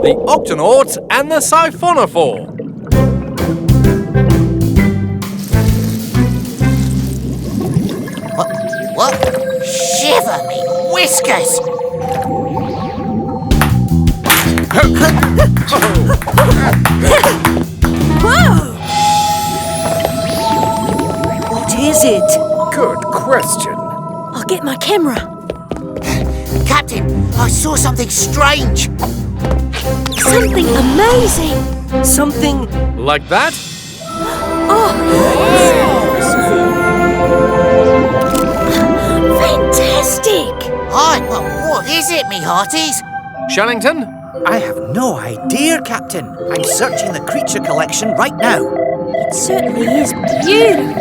the Octonauts and the Siphonophore. What? Shiver me whiskers! Whoa! What is it? Good question. I'll get my camera. Captain, I saw something strange. Something amazing. Something... Like that? Oh! Fantastic! Aye, well, what is it, me hearties? Shellington? I have no idea, Captain. I'm searching the creature collection right now. It certainly is beautiful.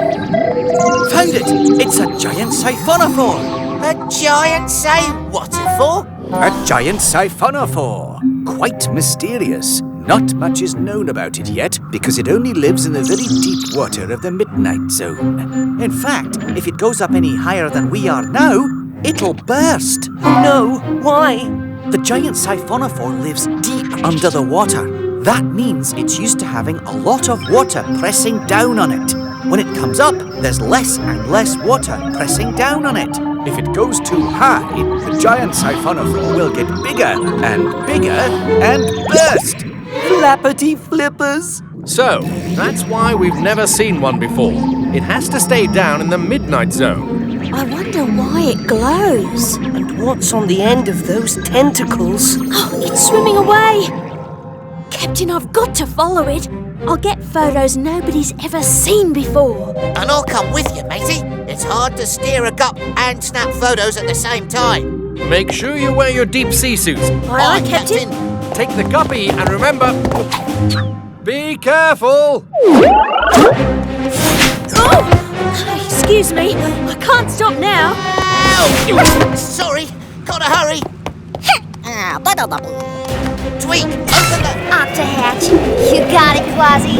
Found it! It's a giant siphonophore. A giant say what for? A giant siphonophore. Quite mysterious. Not much is known about it yet because it only lives in the very deep water of the Midnight Zone. In fact, if it goes up any higher than we are now, it'll burst. Oh no, why? The giant siphonophore lives deep under the water. That means it's used to having a lot of water pressing down on it. When it comes up, there's less and less water pressing down on it. If it goes too high, the giant siphonophore will get bigger and bigger and burst. Flappity flippers! So, that's why we've never seen one before. It has to stay down in the Midnight Zone. I wonder why it glows. And what's on the end of those tentacles? Oh, it's swimming away! Captain, I've got to follow it. I'll get photos nobody's ever seen before. And I'll come with you, matey. It's hard to steer a gup and snap photos at the same time. Make sure you wear your deep sea suits. Aye, Captain. Take the guppy and remember... Be careful! Oh! Excuse me, I can't stop now. Ow! Sorry, gotta hurry. Tweak, open the... Up to hatch. You got it, Quasi.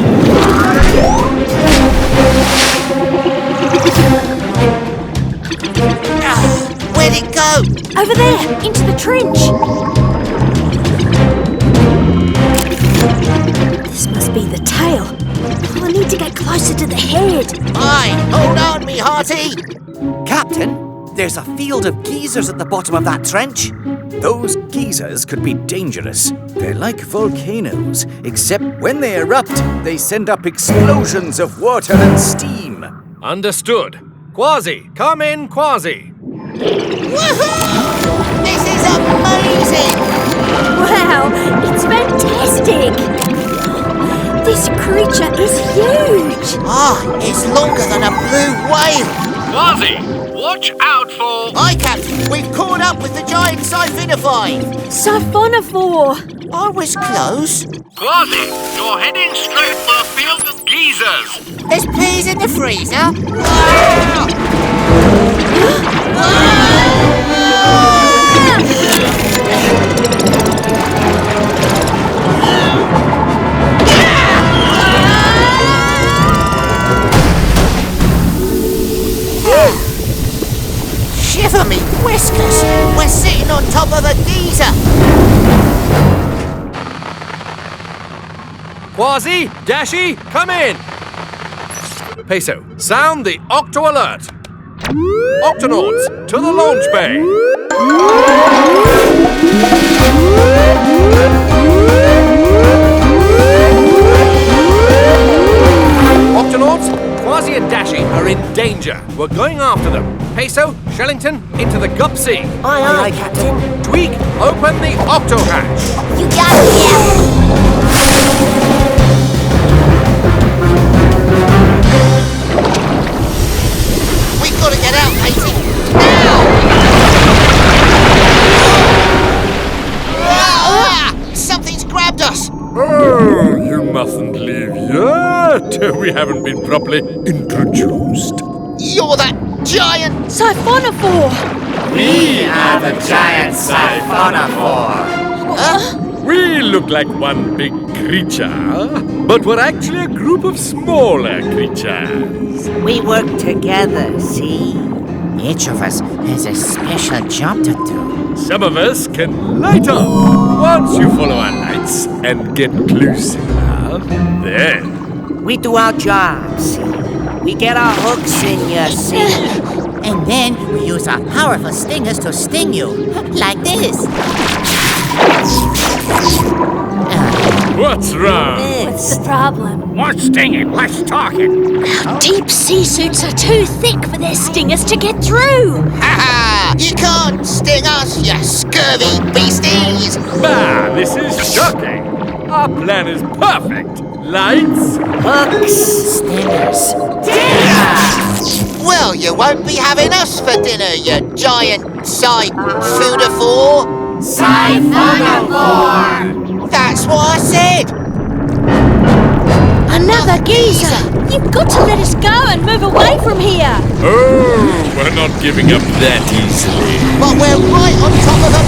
Where'd it go? Over there, into the trench. This must be the tail. Oh, I need to get closer to the head. Aye, hold on, me hearty. Captain, there's a field of geysers at the bottom of that trench. Those geysers could be dangerous. They're like volcanoes, except when they erupt, they send up explosions of water and steam. Understood. Quasi, come in, Quasi. Woohoo! This is amazing! Wow, it's fantastic. This creature is huge. Ah, it's longer than a blue whale. Quasi, watch out for... Aye, Captain, we've caught up with the giant Siphonophore. Siphonophore. I was close. Quasi, you're heading straight for a field of geysers. There's peas in the freezer. Ah! Shiver me whiskers! We're sitting on top of a geyser! Quasi, Dashi, come in. Peso, sound the Octo Alert. Octonauts, to the launch bay. Octonauts, Quasi and Dashi are in danger. We're going after them. Peso, Shellington, into the Gup Sea. Aye, Captain. Tweak, open the Octo hatch. You got it, We've got to get out, matey! Now! Ah! Something's grabbed us! Oh, you mustn't leave yet. We haven't been properly introduced. You're that giant... Siphonophore. We are the giant Siphonophore. We look like one big creature, but we're actually a group of smaller creatures. We work together, see? Each of us has a special job to do. Some of us can light up. Once you follow our lights, and get close enough, then We do our job, see? We get our hooks in you, see? And then we use our powerful stingers to sting you. Like this. what's wrong? What's the problem? More stinging, less talking. Our deep sea suits are too thick for their stingers to get through. Ha ha! You can't sting us, you scurvy beasties! Bah, this is shocking. Our plan is perfect. Lights, Hooks! Stingers. Well, you won't be having us for dinner, you giant Siphonophore. Siphonophore! That's what I said! Another geezer! You've got to let us go and move away from here. oh, we're not giving up that easily. But we're right on top of them!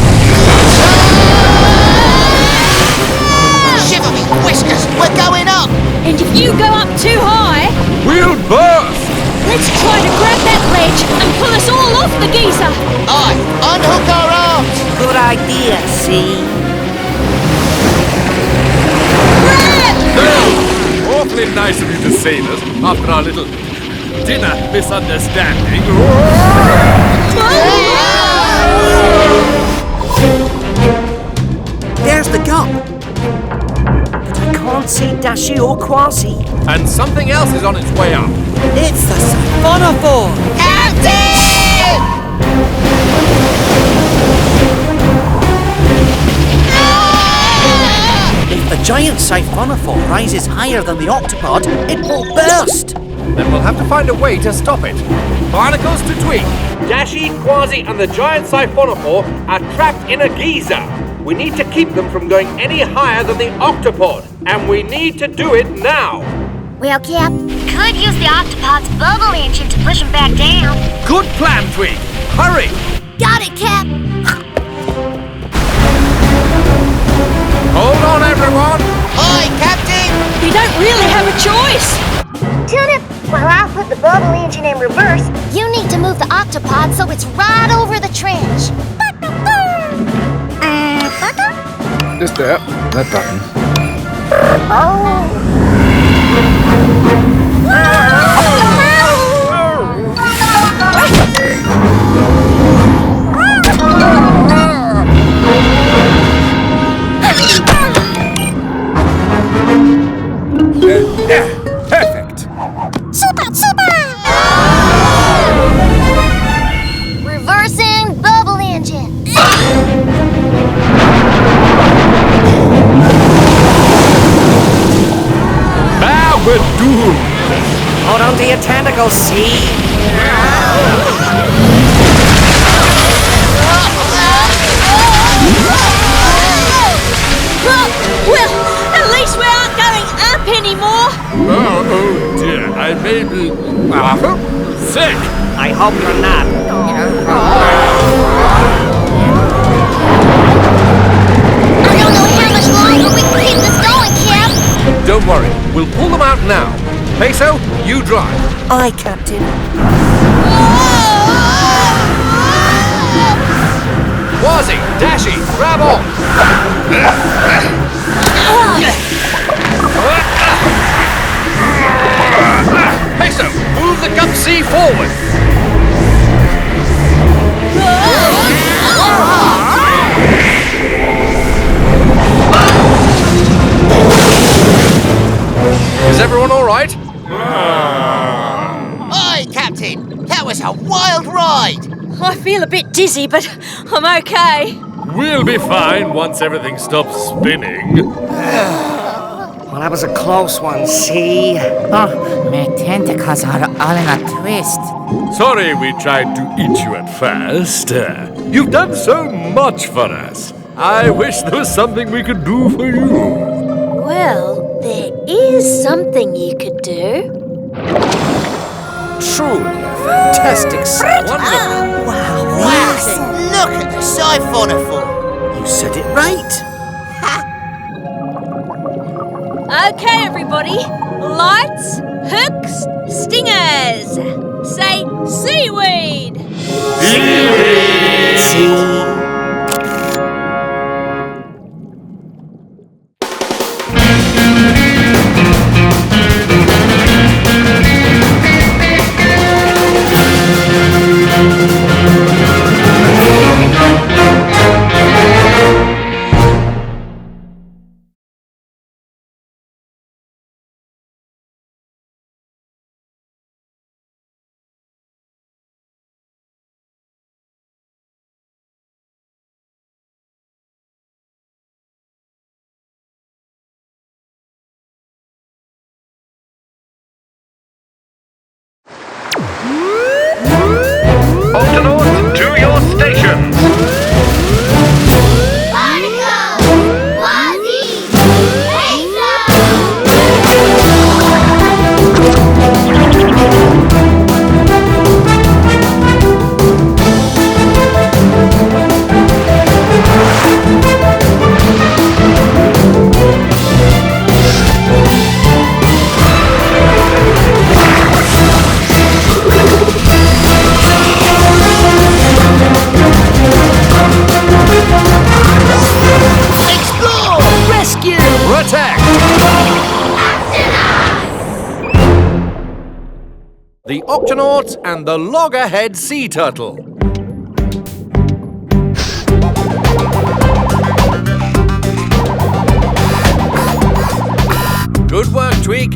Shiver me whiskers, we're going up! And if you go up too high, We'll burst! let's try to grab that ledge and pull us all off the geezer. Aye, unhook our arms! Good idea, see? Awfully nice of you to save us after our little dinner misunderstanding. There's the gum. But I can't see Dashi or Quasi. And something else is on its way up. It's the Siphonophore. Captain! If the giant Siphonophore rises higher than the octopod, it will burst. Then we'll have to find a way to stop it. Barnacles to tweak. Dashi, Quasi, and the giant Siphonophore are trapped in a geyser. We need to keep them from going any higher than the octopod, and we need to do it now. Well, Cap, could use the octopod's bubble engine to push him back down. Good plan, Tweak. Hurry! Got it, Cap. Hold on, everyone. Aye, Captain! We don't really have a choice. Tuna, while I'll put the bubble engine in reverse, you need to move the octopod so it's right over the trench. Just there. That button. Perfect. Reversing bubble engine. Now we're doomed. Hold on to your tentacles, see? Well, at least we aren't going up anymore. Oh dear. I may be sick. I hope you're not. I don't know how much longer we can keep this going, Cap. Don't worry. We'll pull them out now. Peso, you drive. Aye, Captain. Quasi, Dashi, grab on. Peso, move the Gumsea forward. Is everyone all right? Aye, Captain! That was a wild ride! I feel a bit dizzy, but I'm okay. We'll be fine once everything stops spinning. Well, that was a close one, see? Oh, my tentacles are all in a twist. Sorry we tried to eat you at first. You've done so much for us. I wish there was something we could do for you. Well, there is something you could do. Truly a fantastic sight. Wonderful. Wow, look at the Siphonophore! You said it right. Okay, everybody. Lights, hooks, stingers. Say seaweed. protect! The Octonauts and the Loggerhead Sea Turtle. Good work, Tweak.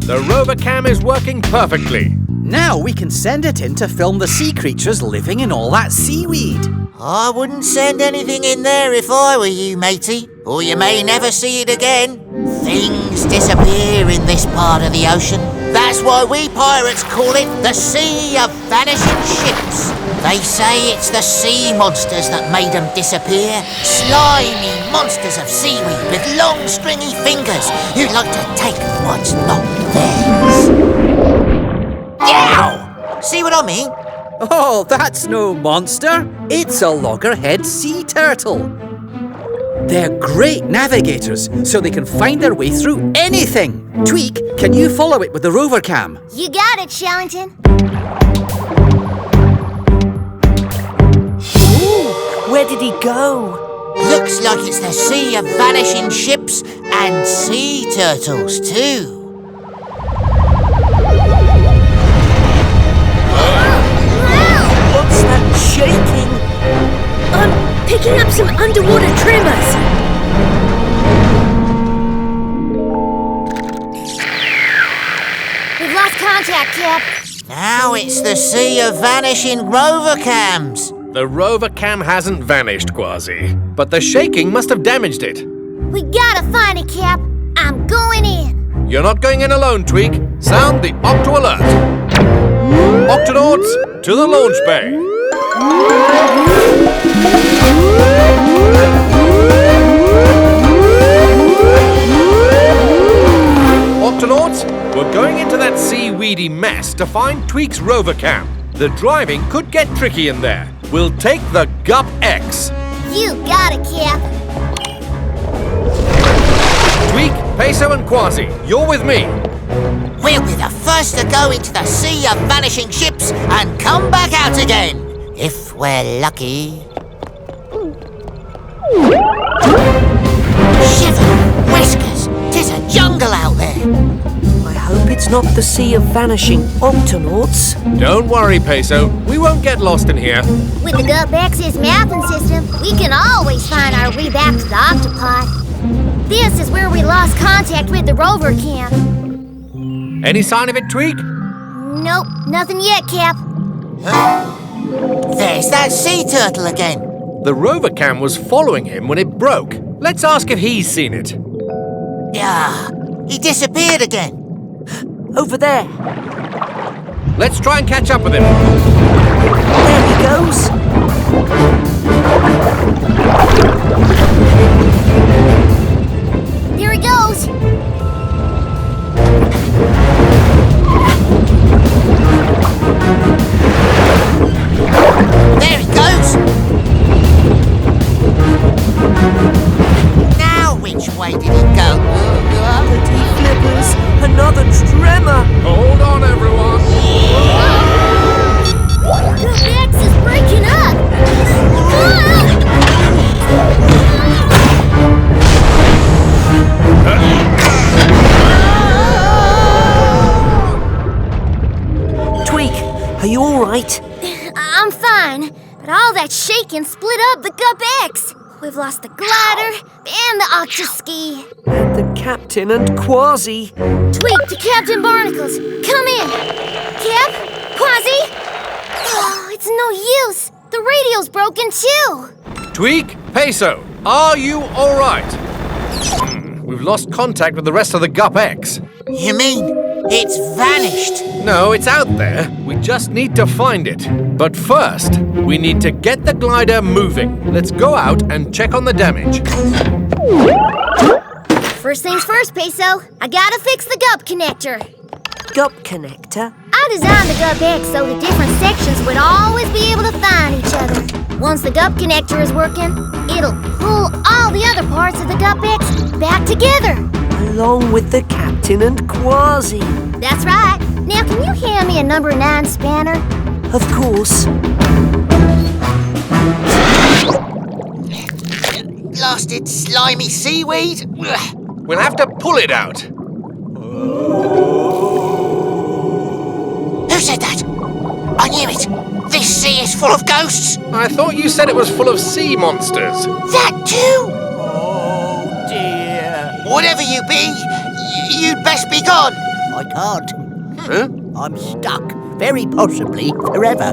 The rover cam is working perfectly. Now we can send it in to film the sea creatures living in all that seaweed. I wouldn't send anything in there if I were you, matey, or you may never see it again. Things disappear in this part of the ocean. That's why we pirates call it the Sea of Vanishing Ships. They say it's the sea monsters that made them disappear. Slimy monsters of seaweed with long stringy fingers who'd like to take what's not theirs. Yow! See what I mean? Oh, that's no monster. It's a loggerhead sea turtle. They're great navigators, so they can find their way through anything. Tweak, can you follow it with the rover cam? You got it, Shellington. Where did he go? Looks like it's the Sea of Vanishing Ships and sea turtles too. What's that shaking? I'm picking up some underwater tremors. We've lost contact, Cap. Now it's the Sea of Vanishing rover cams. The rover cam hasn't vanished, Quasi, but the shaking must have damaged it. We gotta find it, Cap. I'm going in. You're not going in alone, Tweak. Sound the Octo Alert. Octonauts, to the launch bay. Octonauts, we're going into that seaweedy mess to find Tweak's rover cam. The driving could get tricky in there. We'll take the Gup X. You got it, Cap. Tweak, Peso and Quasi, you're with me. We'll be the first to go into the Sea of Vanishing Ships and come back out again, if we're lucky. Shiver, whiskers, 'tis a jungle out there. I hope it's not the Sea of Vanishing Octonauts. Don't worry, Peso. We won't get lost in here. With the GupX's mapping system, we can always find our way back to the Octopod. This is where we lost contact with the rover cam. Any sign of it, Tweak? Nope, nothing yet, Cap. There's that sea turtle again. The rover cam was following him when it broke. Let's ask if he's seen it. Yeah, he disappeared again. Over there. Let's try and catch up with him. There he goes. There he goes. There he goes. Now which way did he go? Bloody flippers. Another tremor. Hold on, everyone. GupX is breaking up. Tweak, are you all right? I'm fine, but all that shaking split up the GupX. We've lost the glider and the Octoski. And the captain and Quasi. Tweak to Captain Barnacles. Come in. Cap? Quasi? Oh, it's no use. The radio's broken too. Tweak, Peso, are you all right? We've lost contact with the rest of the Gup X. You mean it's vanished? No, it's out there. We just need to find it. But first, we need to get the glider moving. Let's go out and check on the damage. First things first, Peso. I gotta fix the Gup connector. Gup connector. I designed the GupX so the different sections would always be able to find each other. Once the Gup connector is working, it'll pull all the other parts of the GupX back together. Along with the captain and Quasi. That's right. Now, can you hand me a number 9 spanner? Of course. Blasted slimy seaweed. We'll have to pull it out. Who said that? I knew it. This sea is full of ghosts. I thought you said it was full of sea monsters. That too. Oh, dear. Whatever you be, you'd best be gone. I can't. Huh? I'm stuck. Very possibly forever.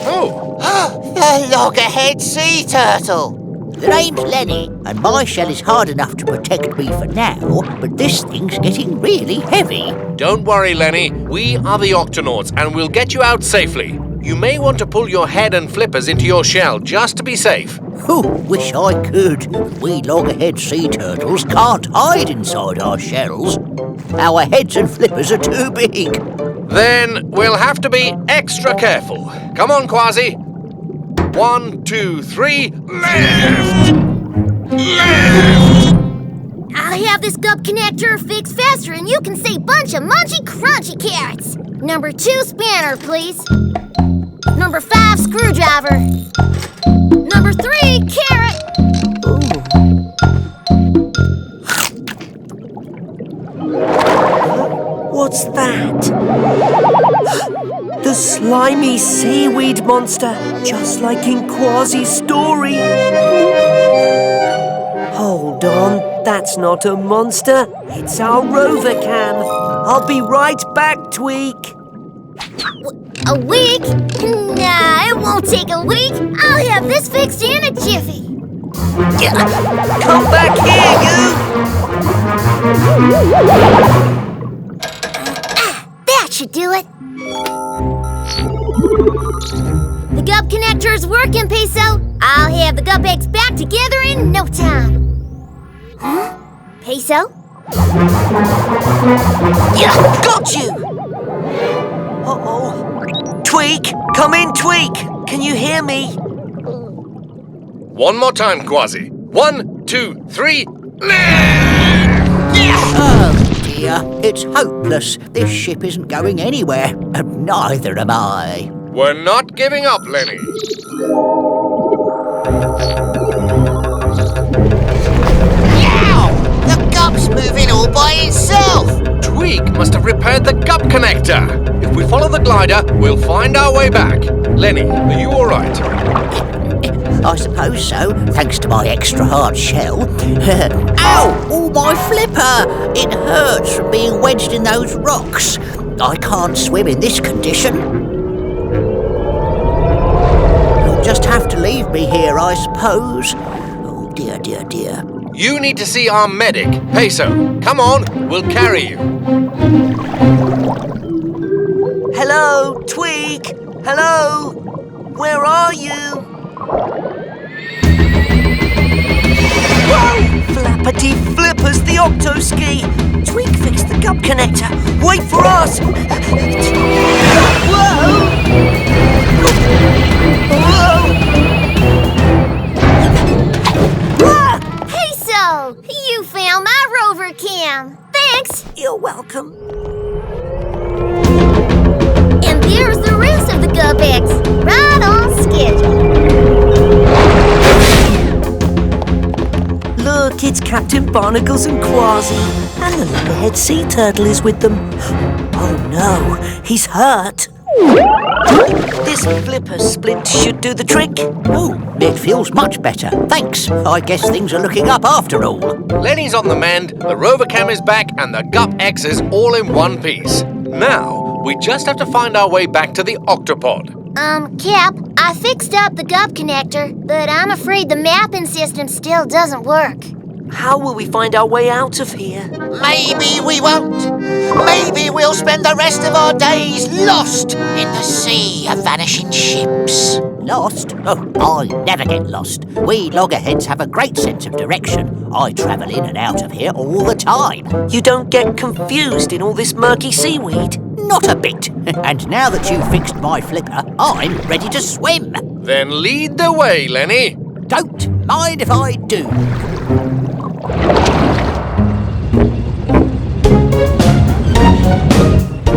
Oh, A loggerhead sea turtle. The name's Lenny, and my shell is hard enough to protect me for now, but this thing's getting really heavy. don't worry, Lenny. We are the Octonauts, and we'll get you out safely. You may want to pull your head and flippers into your shell just to be safe. Whew, wish I could. We loggerhead sea turtles can't hide inside our shells. Our heads and flippers are too big. Then we'll have to be extra careful. Come on, Quasi. 1, 2, 3, left! Left! I'll have this gup connector fixed faster and you can say bunch of munchy crunchy carrots. Number 2 spanner, please. Number 5 screwdriver. Number 3 carrot. What's that? The slimy seaweed monster, just like in Quasi's story. Hold on, that's not a monster. It's our rover cam. I'll be right back, Tweak. A week? Nah, it won't take a week. I'll have this fixed in a jiffy. Come back here, you! That should do it. The gup connector's working, Peso. I'll have the gup eggs back together in no time. Huh? Peso? Yeah, got you! Uh-oh. Tweak! Come in, Tweak! Can you hear me? One more time, Quasi. 1, 2, 3, Oh, dear. It's hopeless. This ship isn't going anywhere, and neither am I. We're not giving up, Lenny. Yow! The gup's moving all by itself. Tweak must have repaired the gup connector. If we follow the glider, we'll find our way back. Lenny, are you all right? I suppose so, thanks to my extra hard shell. Ow! Oh, my flipper! It hurts from being wedged in those rocks. I can't swim in this condition. You'll just have to leave me here, I suppose. Oh, dear, dear, dear. You need to see our medic, Peso. Come on, we'll carry you. Hello, Tweak! Hello! Where are you? Whoa! Flappity flippers, the Octoski! Tweak fixed the gup connector. Wait for us! Whoa! Whoa! Ah! Peso! You found my rover cam. Thanks. You're welcome. And there's the rest of the gup eggs. Right on schedule. Look, it's Captain Barnacles and Quasi. And the loggerhead sea turtle is with them. Oh no, he's hurt. This flipper splint should do the trick. Oh, it feels much better. Thanks. I guess things are looking up after all. Lenny's on the mend, the rover cam is back, and the gup X is all in one piece. Now, we just have to find our way back to the octopod. Cap, I fixed up the gup connector, but I'm afraid the mapping system still doesn't work. How will we find our way out of here? Maybe we won't. Maybe we'll spend the rest of our days lost in the sea of vanishing ships. Lost? Oh, I never get lost. We loggerheads have a great sense of direction. I travel in and out of here all the time. You don't get confused in all this murky seaweed? Not a bit. And now that you've fixed my flipper, I'm ready to swim. Then lead the way, Lenny. Don't mind if I do.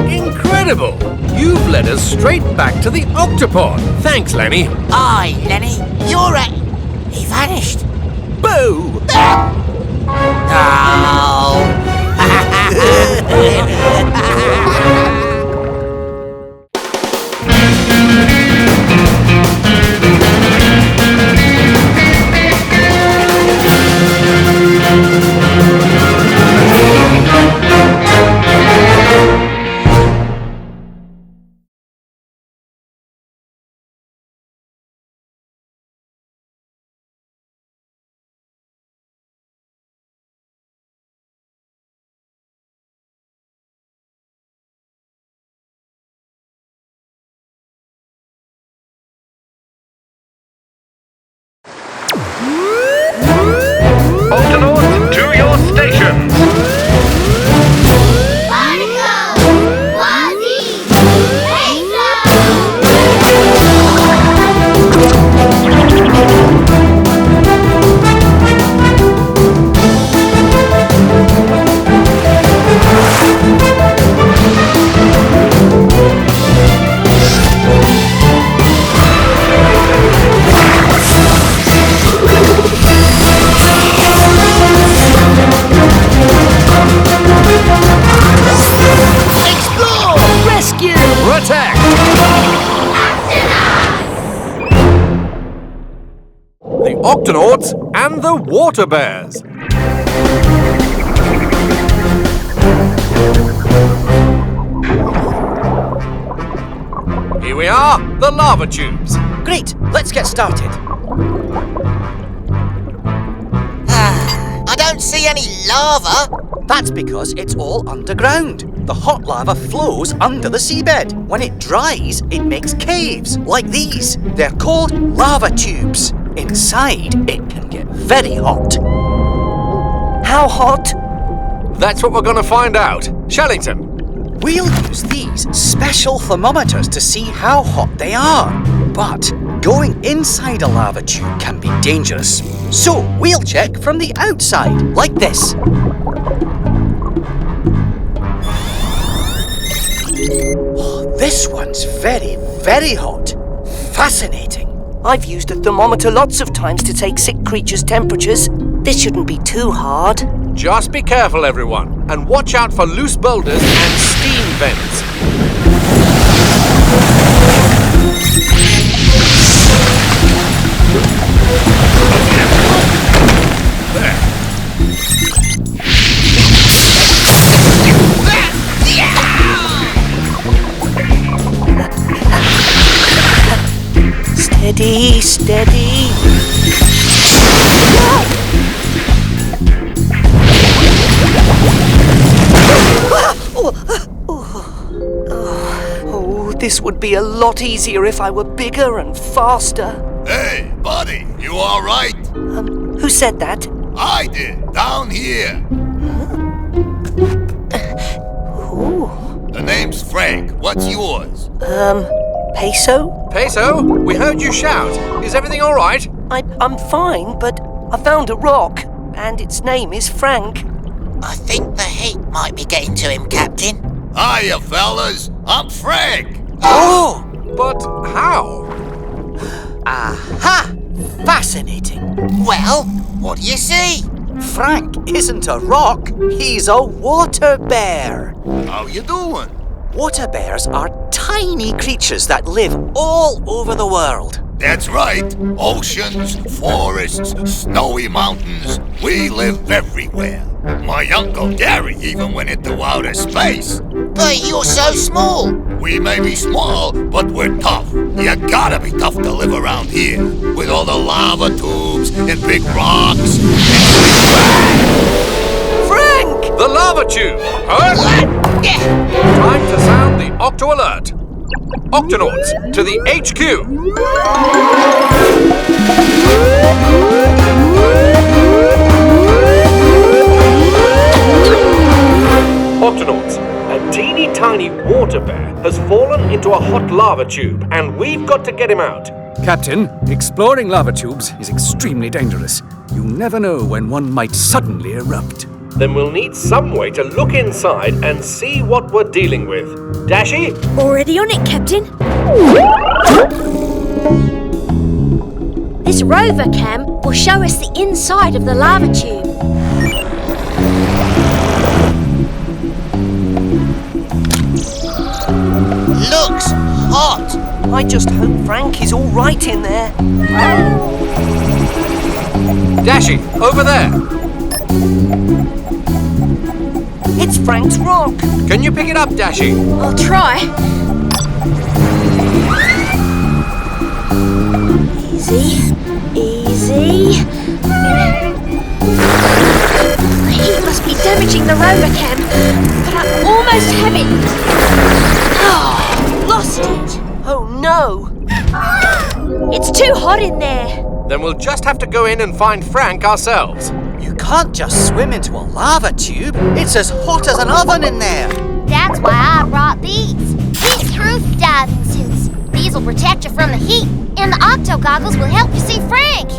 Incredible! You've led us straight back to the octopod. Thanks, Lenny. Aye, Lenny, you're He vanished. Boo! Ah! Octonauts and the Water Bears. Here we are, the lava tubes. Great, let's get started. I don't see any lava. That's because it's all underground. The hot lava flows under the seabed. When it dries, it makes caves like these. They're called lava tubes. Inside, it can get very hot. How hot? That's what we're going to find out. Shellington, We'll use these special thermometers to see how hot they are. But going inside a lava tube can be dangerous. So we'll check from the outside, like this. Oh, this one's very, very hot. Fascinating. I've used a thermometer lots of times to take sick creatures' temperatures. This shouldn't be too hard. just be careful, everyone, and watch out for loose boulders and steam vents. Steady, steady. Oh, this would be a lot easier if I were bigger and faster. Hey, buddy, you all right? Who said that? I did, down here. Ooh. The name's Frank. What's yours? Peso? Peso, we heard you shout. Is everything all right? I'm fine, but I found a rock, and its name is Frank. I think the heat might be getting to him, Captain. Hiya, fellas. I'm Frank. Oh! But how? Aha! Fascinating. Well, what do you see? Frank isn't a rock, he's a water bear. How you doing? Water bears are tiny creatures that live all over the world. That's right. Oceans, forests, snowy mountains. We live everywhere. My Uncle Gary even went into outer space. But you're so small. We may be small, but we're tough. You gotta be tough to live around here. With all the lava tubes and big rocks. Frank! The lava tube! Heard? Time to sound the Octo Alert. Octonauts, to the HQ! Octonauts, a teeny tiny water bear has fallen into a hot lava tube, and we've got to get him out. Captain, exploring lava tubes is extremely dangerous. You never know when one might suddenly erupt. Then we'll need some way to look inside and see what we're dealing with. Dashi? Already on it, Captain. This rover cam will show us the inside of the lava tube. Looks hot. I just hope Frank is all right in there. Dashi, over there. It's Frank's rock. Can you pick it up, Dashi? I'll try. Easy, easy. The heat must be damaging the rover cam, but I almost have it. Oh, lost it. Oh no! It's too hot in there. Then we'll just have to go in and find Frank ourselves. You can't just swim into a lava tube. It's as hot as an oven in there. That's why I brought these. Heat-proof diving suits. These will protect you from the heat, and the Octo goggles will help you see Frank.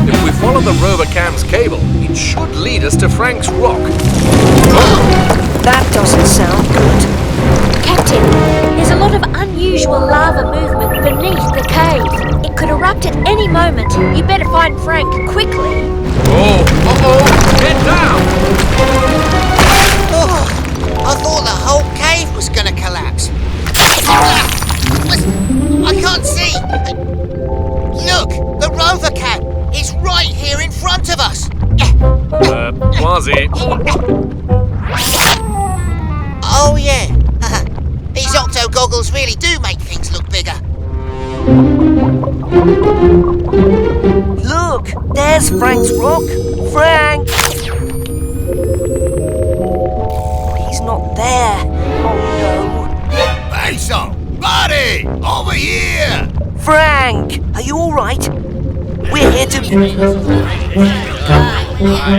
If we follow the rover cam's cable, it should lead us to Frank's rock. That doesn't sound good. Captain, there's a lot of unusual lava movement beneath the cave. It could erupt at any moment. You better find Frank quickly. Oh, uh-oh, get down! Oh, I thought the whole cave was gonna collapse. I can't see. Look, the rover cam. It's right here in front of us. Quasi. Oh, yeah. These octo goggles really do make things look bigger. Look, there's Frank's rock. Frank! He's not there. Oh, no. Peso! Buddy! Over here! Frank, are you all right? We're here to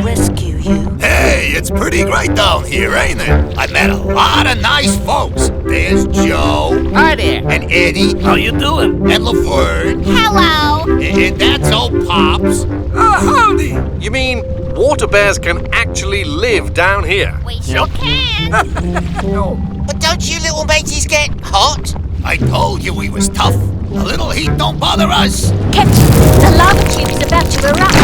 rescue you. Hey, it's pretty great down here, ain't it? I met a lot of nice folks. There's Joe. Hi there. And Eddie. How you doing? And Laverne. Hello. And that's old Pops. Howdy! You mean water bears can actually live down here? We sure can. But don't you little mateys get hot? I told you we was tough. A little heat don't bother us. Captain, the lava tube is about to erupt.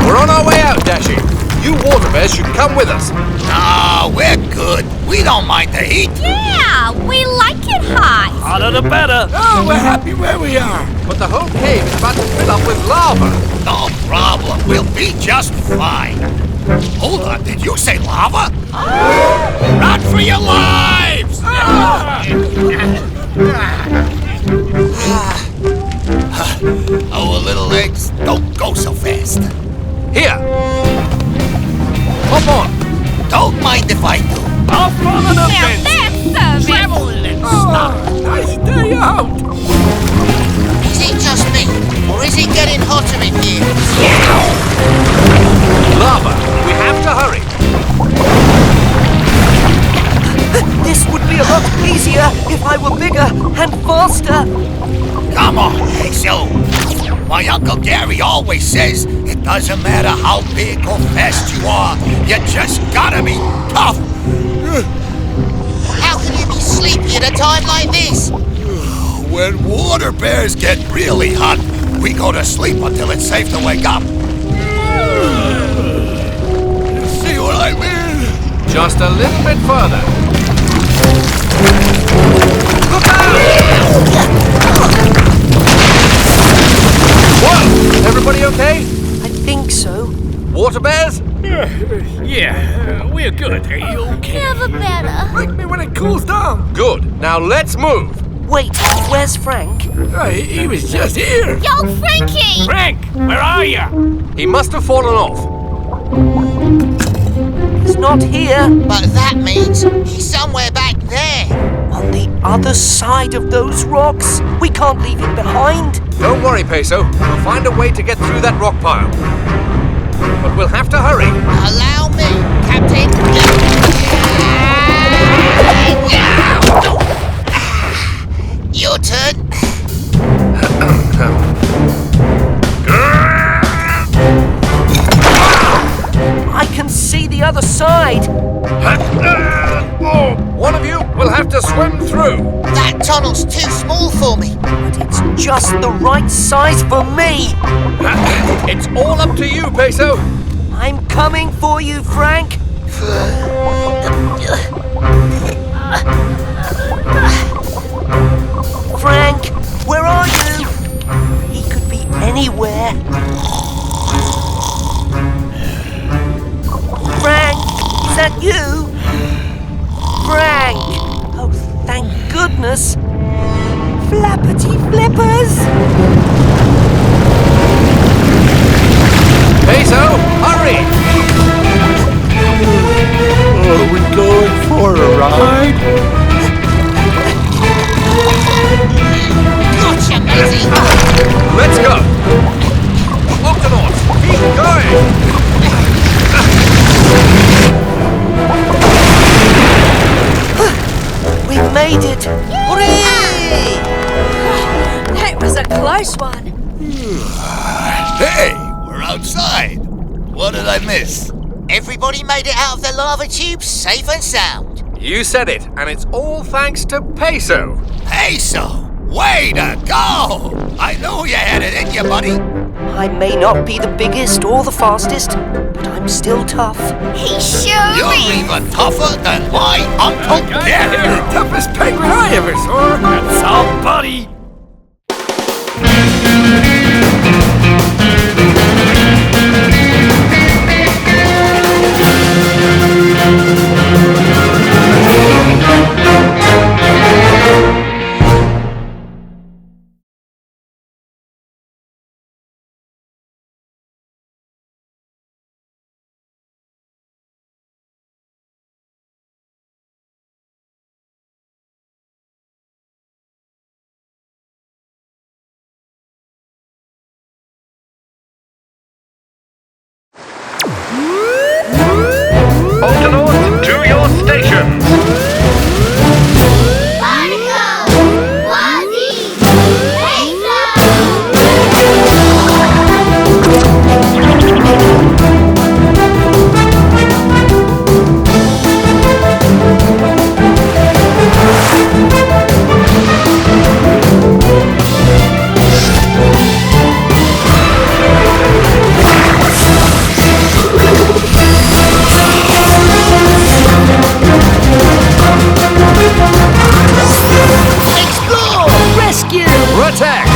We're on our way out, Dashi. You water bears should come with us. Nah, we're good. We don't mind the heat. Yeah, we like it hot. Hotter the better. Oh, we're happy where we are. But the whole cave is about to fill up with lava. No problem. We'll be just fine. Hold on, did you say lava? Run for your lives! Our little legs don't go so fast. Here. Hop on. Don't mind if I do. Off on an Now adventure. that's Travel and stop. Nice day out. Is it just me? Or is it getting hotter in here? Lava. We have to hurry. This would be a lot easier if I were bigger and faster. Come on, Peso. My Uncle Gary always says it doesn't matter how big or fast you are, you just gotta be tough. How can you be sleepy at a time like this? When water bears get really hot, we go to sleep until it's safe to wake up. See what I mean? Just a little bit further. Look out! Whoa! Everybody okay? I think so. Water bears? Yeah, we're good. Are you okay? never better. Wake me when it cools down. Good. Now let's move. Wait, where's Frank? He was just here. Yo, Frankie! Frank, where are you? He must have fallen off. He's not here. But that means he's somewhere back there. On the other side of those rocks. We can't leave him behind. Don't worry, Peso. We'll find a way to get through that rock pile. But we'll have to hurry. Allow me, Captain. Your turn. I can see the other side. One of you will have to swim through. That tunnel's too small for me. But it's just the right size for me. It's all up to you, Peso. I'm coming for you, Frank. Frank, where are you? He could be anywhere. Frank, is that you? Frank! Oh, thank goodness. Flappity flippers! Peso, hurry! Are we going for a ride? Gotcha, matey. Let's go. Octonauts, keep going. We've made it! Hooray! That was a close one. Hey, we're outside. What did I miss? Everybody made it out of the lava tube safe and sound. You said it, and it's all thanks to Peso. Peso, way to go! I knew you had it in you, buddy. I may not be the biggest or the fastest, but I'm still tough. He sure You're is. even tougher than my Uncle Gary. Toughest penguin I ever saw. That's our buddy. Octonauts, to your stations! Barnacle! Quasi! Peso! Protect!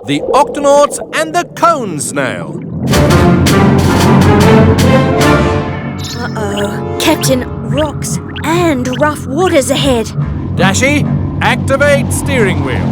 The Octonauts and the Cone Snail. Uh-oh. Captain, rocks and rough waters ahead. Dashi, activate steering wheel.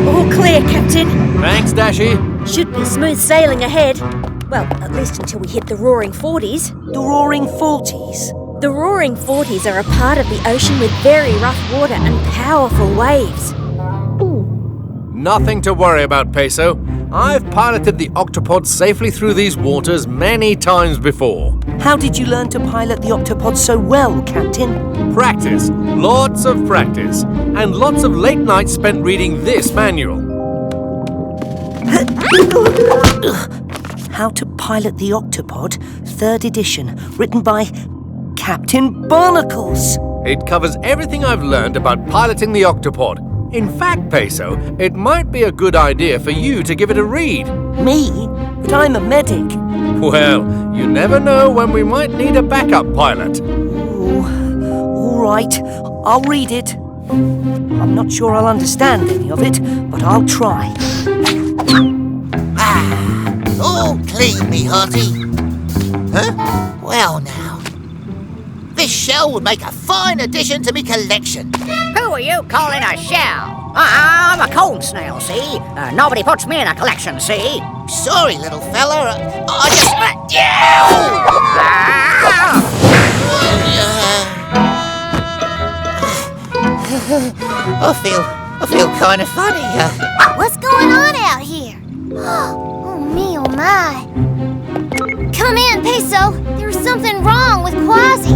All clear, Captain. Thanks, Dashi. Should be smooth sailing ahead. Well, at least until we hit the Roaring Forties. The Roaring Forties? The Roaring Forties are a part of the ocean with very rough water and powerful waves. Nothing to worry about, Peso. I've piloted the Octopod safely through these waters many times before. How did you learn to pilot the Octopod so well, Captain? Practice. Lots of practice. And lots of late nights spent reading this manual. How to Pilot the Octopod, 3rd edition, written by Captain Barnacles. It covers everything I've learned about piloting the Octopod. In fact, Peso, it might be a good idea for you to give it a read. Me? But I'm a medic. Well, you never know when we might need a backup pilot. Oh, all right, I'll read it. I'm not sure I'll understand any of it, but I'll try. All clean, me hearty. Huh? Well now. This shell would make a fine addition to me collection. Who are you calling a shell? I'm a cone snail, see? Nobody puts me in a collection, see? Sorry, little fella. I just... I feel kind of funny. What's going on out here? Oh me, oh my. Come in, Peso. There's something wrong with Quasi.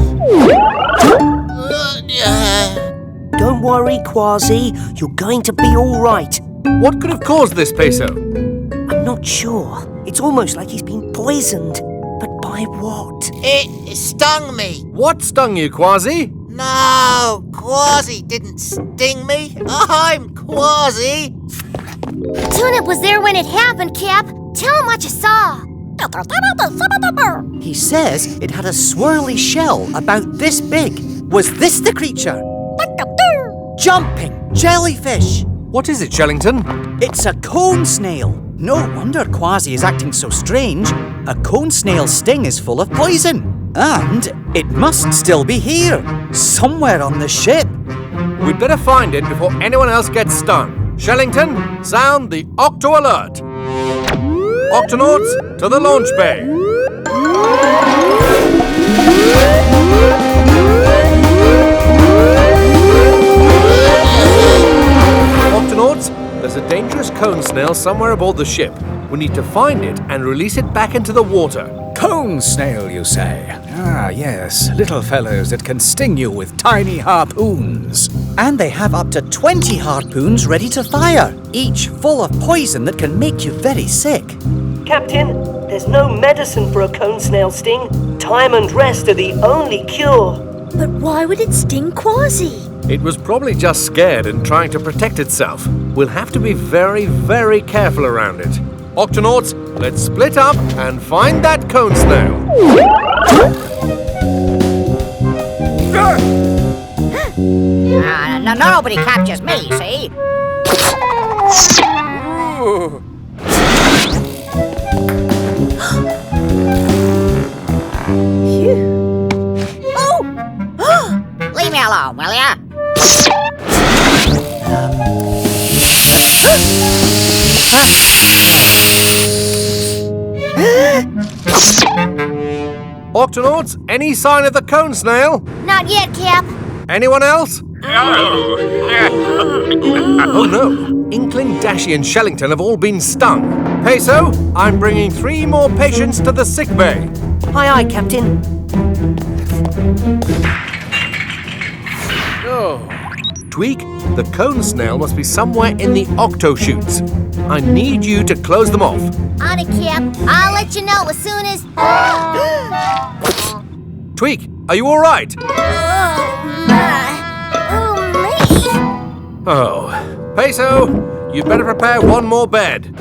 Don't worry, Quasi. You're going to be all right. What could have caused this, Peso? I'm not sure. It's almost like he's been poisoned. But by what? It stung me. What stung you, Quasi? No, Quasi didn't sting me. I'm Quasi. Tune-Up was there when it happened, Cap. Tell him what you saw. He says it had a swirly shell about this big. Was this the creature? Jumping jellyfish. What is it, Shellington? It's a cone snail. No wonder Quasi is acting so strange. A cone snail's sting is full of poison. And it must still be here, somewhere on the ship. We'd better find it before anyone else gets stung. Shellington, sound the Octo Alert. Octonauts, to the launch bay. Octonauts, there's a dangerous cone snail somewhere aboard the ship. We need to find it and release it back into the water. Cone snail, you say? Ah, yes. Little fellows that can sting you with tiny harpoons. And they have up to 20 harpoons ready to fire, each full of poison that can make you very sick. Captain, there's no medicine for a cone snail sting. Time and rest are the only cure. But why would it sting Quasi? It was probably just scared and trying to protect itself. We'll have to be very, very careful around it. Octonauts, let's split up and find that cone snail. Nobody captures me, see? Leave me alone, will ya? Octonauts, any sign of the cone snail? Not yet, Cap. Anyone else? Oh no! Inkling, Dashy and Shellington have all been stung. Peso, I'm bringing 3 more patients to the sick bay. Aye, aye, Captain. Tweak, the cone snail must be somewhere in the octo chutes. I need you to close them off. On it, Cap. I'll let you know as soon as... Tweak, are you all right? Oh, Peso, you better prepare 1 more bed.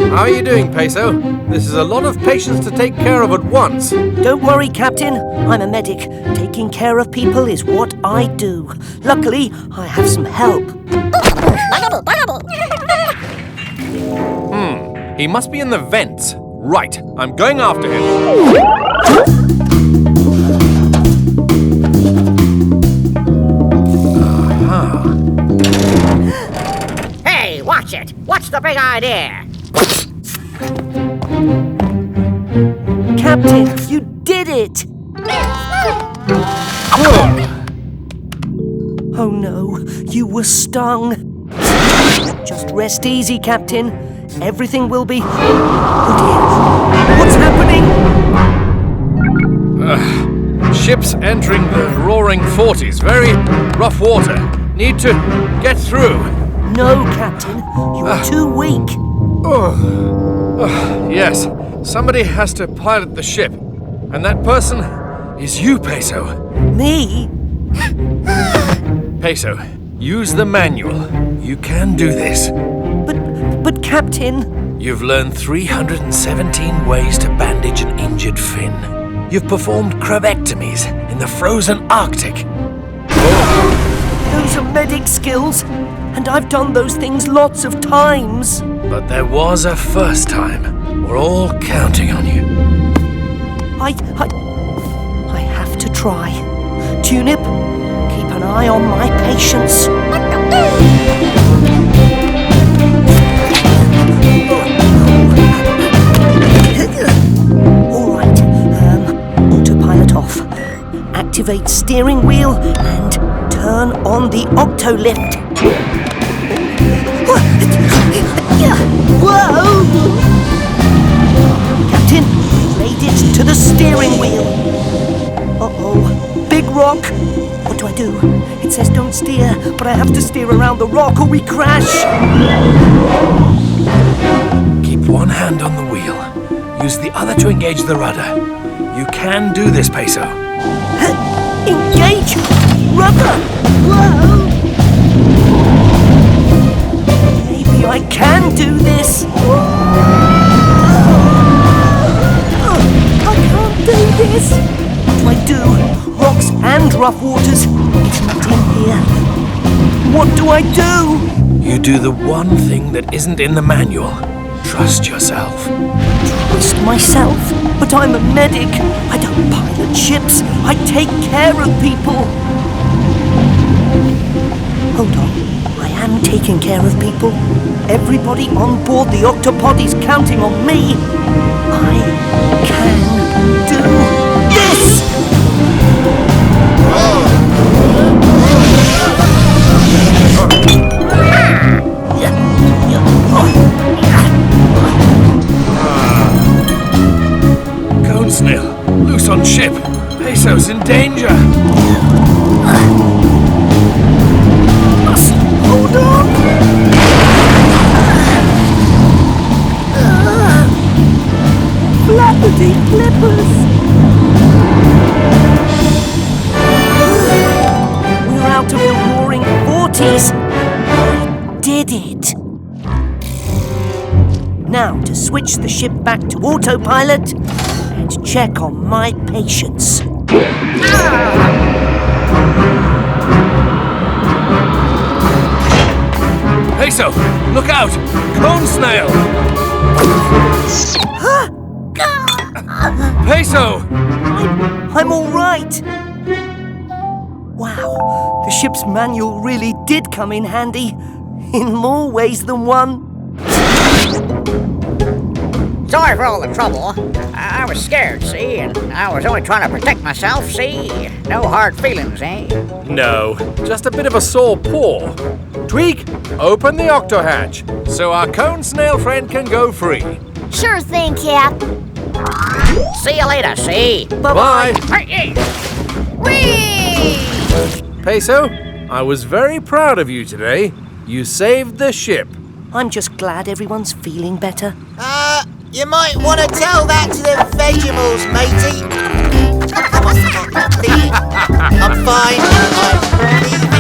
How are you doing, Peso? This is a lot of patients to take care of at once. Don't worry, Captain. I'm a medic. Taking care of people is what I do. Luckily, I have some help. He must be in the vents. Right, I'm going after him. Hey, watch it! What's the big idea? Captain, you did it! Oh no, you were stung. Just rest easy, Captain. Everything will be... Oh dear, what's happening? Ship's entering the roaring 40s. Very rough water. Need to get through. No, Captain, you are too weak. Yes, somebody has to pilot the ship. And that person is you, Peso. Me? Peso, use the manual. You can do this. But Captain... You've learned 317 ways to bandage an injured fin. You've performed crevectomies in the frozen Arctic. Those are medic skills, and I've done those things lots of times. But there was a first time. We're all counting on you. I have to try. Tunip, keep an eye on my patients. All right, autopilot off. Activate steering wheel and turn on the octolift. Whoa! Captain, made it to the steering wheel. Uh-oh, big rock. What do I do? It says don't steer, but I have to steer around the rock or we crash. Keep one hand on the wheel. Use the other to engage the rudder. You can do this, Peso. Engage rudder. Whoa! Maybe I can do this. I can't do this. What do I do? Rocks and rough waters. It's not in here. What do I do? You do the one thing that isn't in the manual. Trust yourself. Trust myself? But I'm a medic. I don't pilot ships. I take care of people. Hold on. I am taking care of people. Everybody on board the Octopod is counting on me. I can do this! Cone snail, loose on ship. Peso's in danger. Must hold on. Flappity flippers. got to the roaring 40s. I did it. Now to switch the ship back to autopilot and check on my patience. Peso, look out! Cone snail! Peso! I'm all right. Wow, the ship's manual really did come in handy, in more ways than one. Sorry for all the trouble. I was scared, see? And I was only trying to protect myself, see? No hard feelings, eh? No, just a bit of a sore paw. Tweak, open the octo hatch so our cone snail friend can go free. Sure thing, Cap. See you later, see? Bye-bye. Whee! Peso, I was very proud of you today. You saved the ship. I'm just glad everyone's feeling better. You might want to tell that to the Vegemals, matey. Come on, please. I'm fine. I'm leaving.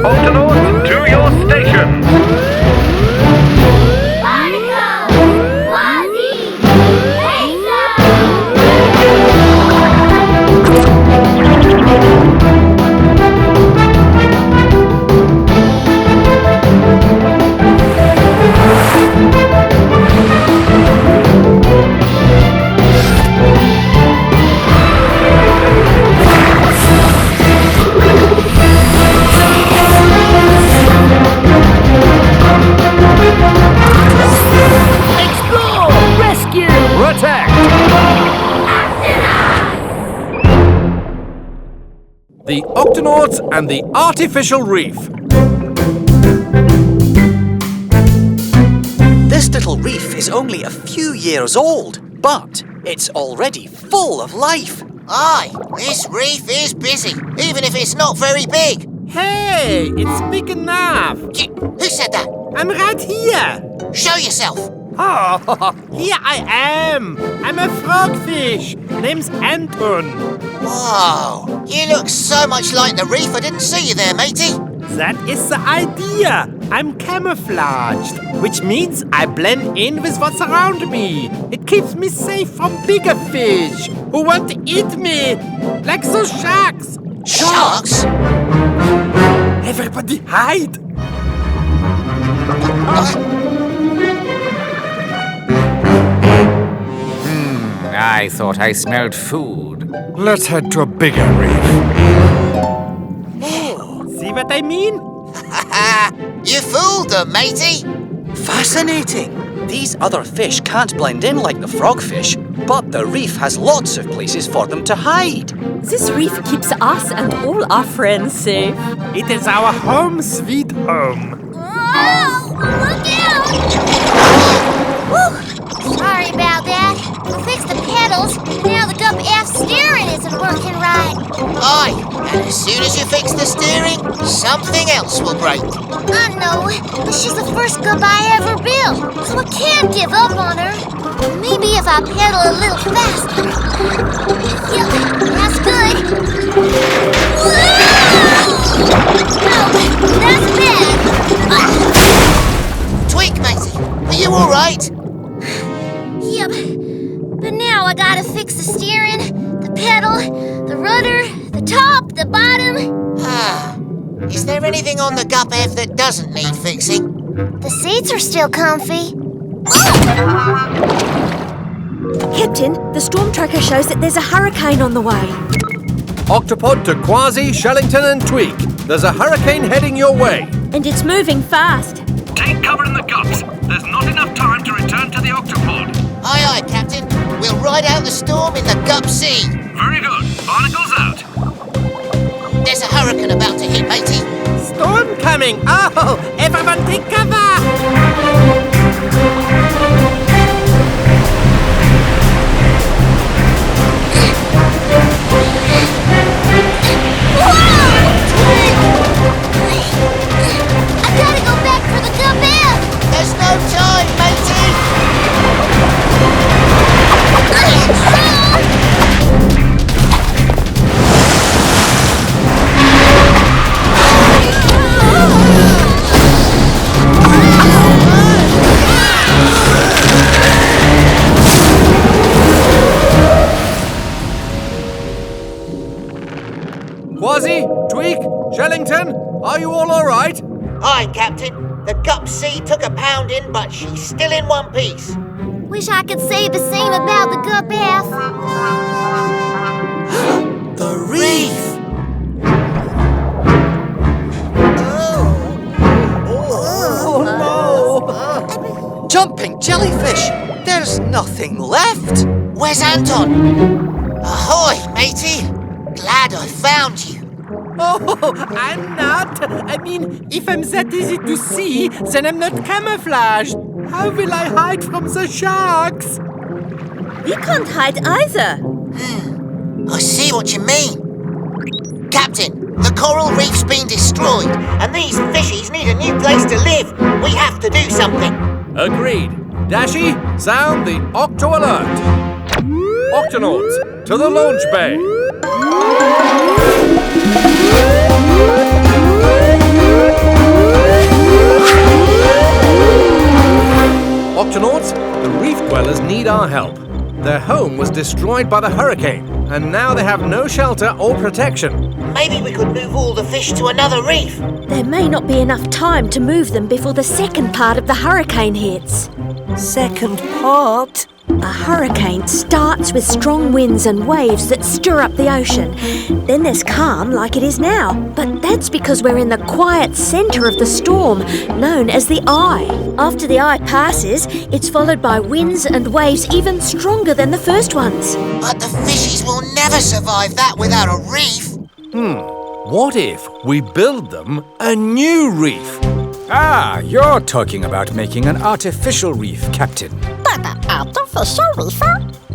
Octonauts, to your stations! The Octonauts and the Artificial Reef. This little reef is only a few years old, but it's already full of life. Aye, this reef is busy, even if it's not very big. Hey, it's big enough. Who said that? I'm right here. Show yourself. Oh, here I am. I'm a frogfish. Name's Anton. Wow, you look so much like the reef. I didn't see you there, matey. That is the idea. I'm camouflaged, which means I blend in with what's around me. It keeps me safe from bigger fish who want to eat me, like those sharks. Sharks? Everybody hide. I thought I smelled food. Let's head to a bigger reef. See what I mean? You fooled them, matey. Fascinating. These other fish can't blend in like the frogfish, but the reef has lots of places for them to hide. This reef keeps us and all our friends safe. It is our home sweet home. Oh, look out! Whew. Sorry about that. We fixed the pedals, now the Gup F steering isn't working right. Aye, and as soon as you fix the steering, something else will break. I know. She's the first Gup I ever built, so I can't give up on her. Maybe if I pedal a little faster. Yep, that's good. Whoa! Oh, that's bad. Tweak, matey. Are you all right? Yep. But now I gotta fix the steering, the pedal, the rudder, the top, the bottom. Is there anything on the Gup F that doesn't need fixing? The seats are still comfy. Captain, the storm tracker shows that there's a hurricane on the way. Octopod to Quasi, Shellington and Tweak. There's a hurricane heading your way. And it's moving fast. Take cover in the Gups. There's not enough time to return to the Octopod. ride out the storm in the Gup Sea. Very good. Barnacles out. There's a hurricane about to hit, matey. Storm coming! Oh, everyone take cover! I gotta go back for the Gup F! There's no time, matey. Quasi, Tweak, Shellington, are you all right? Aye, Captain. The Gup Sea took a pounding, but she's still in one piece. Wish I could say the same about the Gup F. The reef! Jumping jellyfish! There's nothing left! Where's Anton? Ahoy, matey! Glad I found you. Oh, I'm not. I mean, if I'm that easy to see, then I'm not camouflaged. How will I hide from the sharks? We can't hide either. I see what you mean. Captain, the coral reef's been destroyed, and these fishies need a new place to live. We have to do something. Agreed. Dashi, sound the Octo Alert. Octonauts, to the launch bay. Octonauts, the reef dwellers need our help. Their home was destroyed by the hurricane, and now they have no shelter or protection. Maybe we could move all the fish to another reef. There may not be enough time to move them before the second part of the hurricane hits. Second part? A hurricane starts with strong winds and waves that stir up the ocean. Then there's calm like it is now. But that's because we're in the quiet centre of the storm, known as the eye. After the eye passes, it's followed by winds and waves even stronger than the first ones. But the fishies will never survive that without a reef. What if we build them a new reef? Ah, you're talking about making an artificial reef, Captain. But an artificial reef?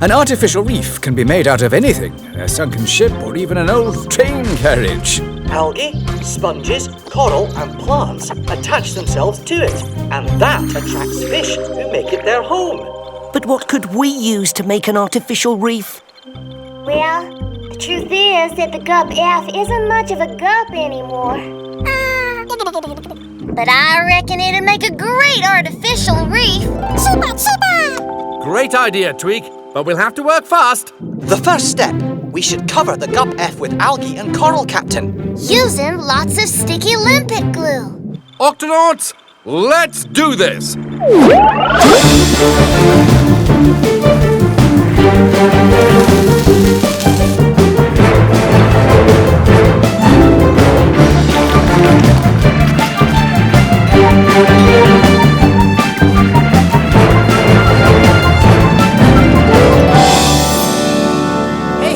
An artificial reef can be made out of anything, a sunken ship or even an old train carriage. Algae, sponges, coral and plants attach themselves to it, and that attracts fish who make it their home. But what could we use to make an artificial reef? Well, the truth is that the Gup F isn't much of a gup anymore. But I reckon it'd make a great artificial reef. Super! Great idea, Tweak, but we'll have to work fast. The first step, we should cover the Gup F with algae and coral, Captain. Using lots of sticky limpet glue. Octonauts, let's do this!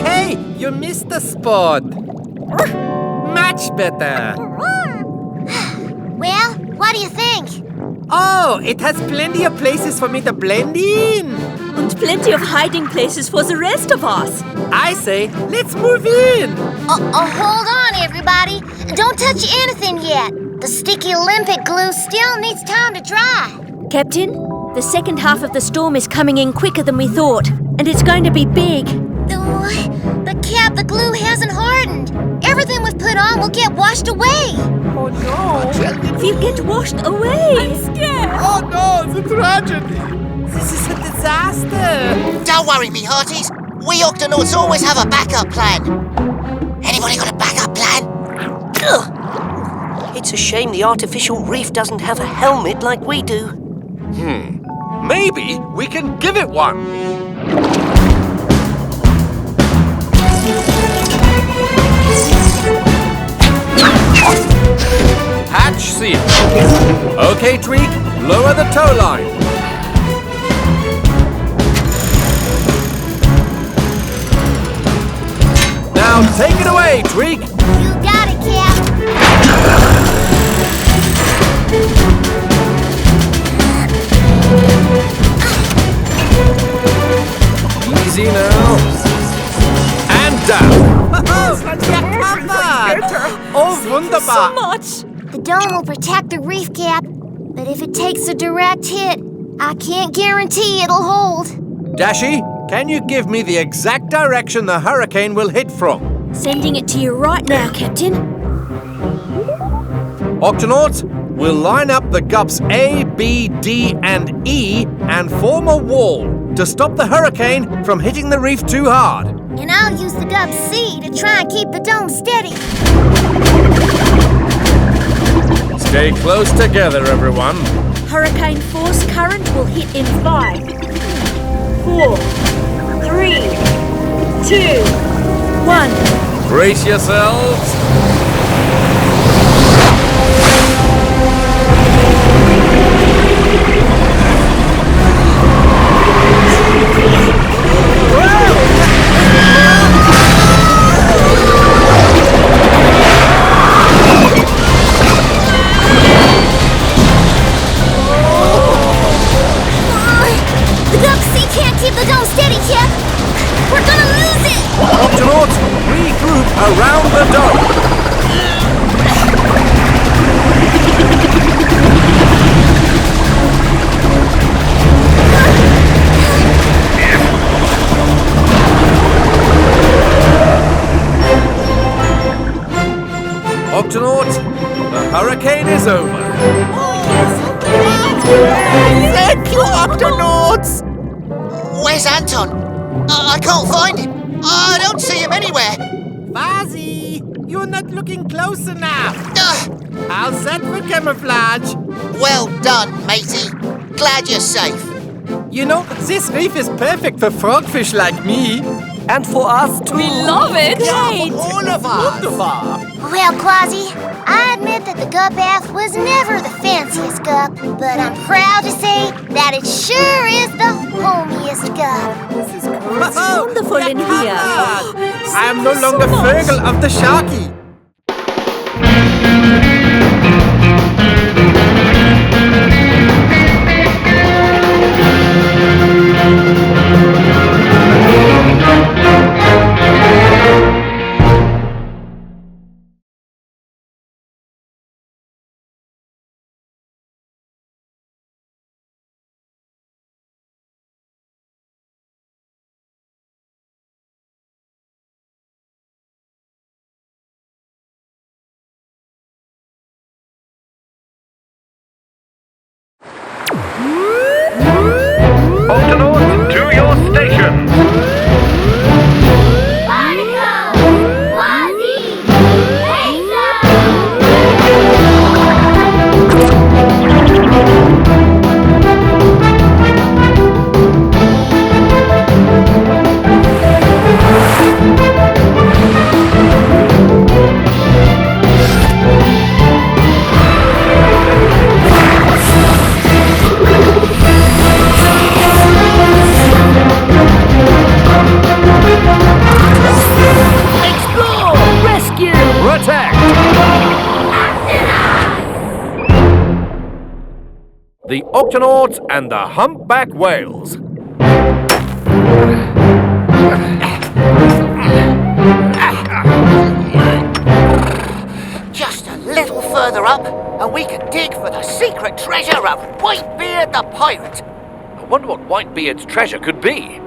Hey, you missed the spot. Much better. Well, what do you think? Oh, it has plenty of places for me to blend in. And plenty of hiding places for the rest of us. I say, let's move in. Hold on, everybody. Don't touch anything yet. The sticky limpet glue still needs time to dry. Captain, the second half of the storm is coming in quicker than we thought, and it's going to be big. But Cap, the glue hasn't hardened. Everything we've put on will get washed away. Oh no! We'll get washed away. I'm scared. Oh no, it's a tragedy. This is a disaster. Don't worry, me hearties. We Octonauts always have a backup plan. Anybody got a backup plan? Ugh. It's a shame the artificial reef doesn't have a helmet like we do. Maybe we can give it one. Hatch seal. Okay, Tweak, lower the tow line. Tweak. You got it, Cap. Easy now. And down. Oh, wunderbar. So much. The dome will protect the reef, Cap. But if it takes a direct hit, I can't guarantee it'll hold. Dashi, can you give me the exact direction the hurricane will hit from? Sending it to you right now, Captain. Octonauts, we'll line up the gups A, B, D, and E and form a wall to stop the hurricane from hitting the reef too hard. And I'll use the gup C to try and keep the dome steady. Stay close together, everyone. Hurricane force current will hit in 5, 4, 3, 2, 1. Brace yourselves. The gup C can't keep the dome steady, Cap. We're gonna lose it. Octonauts, regroup around the dome. Octonauts, the hurricane is over. Thank you, Octonauts! Where's Anton? I can't find him. I don't see him anywhere. Fuzzy, you're not looking close enough. How's that for camouflage? Well done, matey. Glad you're safe. You know, this reef is perfect for frogfish like me. And for us too. We love it. Yeah, for all of us. Wunderbar. Well, Quasi, I admit that the gup bath was never the fanciest gup, but I'm proud to say that it sure is the homiest gup. This is cool. It's wonderful in here. I am no longer Vögel of the Sharky. Octonauts, to your stations. The Octonauts and the Humpback Whales. Just a little further up, and we can dig for the secret treasure of Whitebeard the Pirate. I wonder what Whitebeard's treasure could be.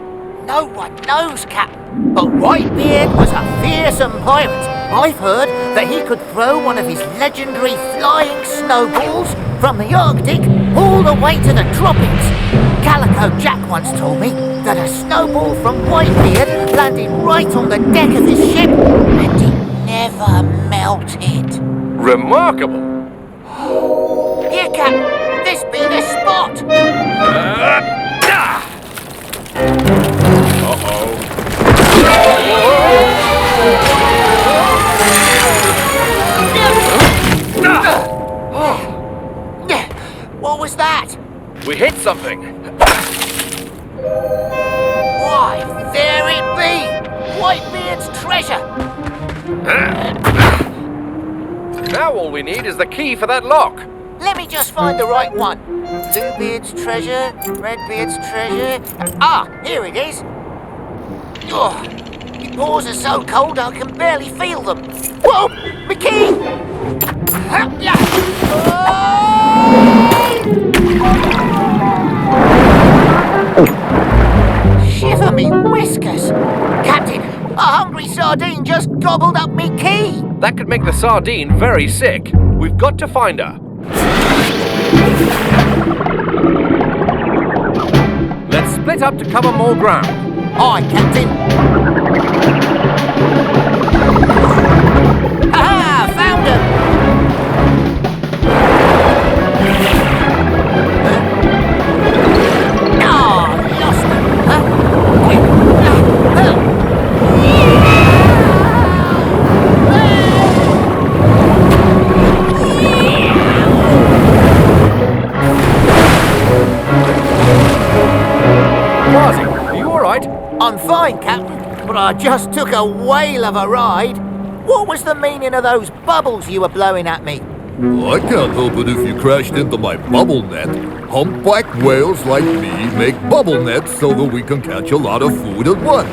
No one knows, Captain, but Whitebeard was a fearsome pirate. I've heard that he could throw one of his legendary flying snowballs from the Arctic all the way to the tropics. Calico Jack once told me that a snowball from Whitebeard landed right on the deck of his ship and it never melted. Remarkable. Here, Captain, this be the spot. What was that? We hit something. Why, there it be! Whitebeard's treasure! Now all we need is the key for that lock. Let me just find the right one. Bluebeard's treasure, Redbeard's treasure. Ah, here it is. Oh, my paws are so cold I can barely feel them. Whoa, my key! Shiver me whiskers! Captain, a hungry sardine just gobbled up me key! That could make the sardine very sick. We've got to find her. Let's split up to cover more ground. Aye, Captain. Aha! Found her! Lost Quasi, are you alright? I'm fine, Captain, but I just took a whale of a ride. What was the meaning of those bubbles you were blowing at me? I can't help it if you crashed into my bubble net. Humpback whales like me make bubble nets so that we can catch a lot of food at once.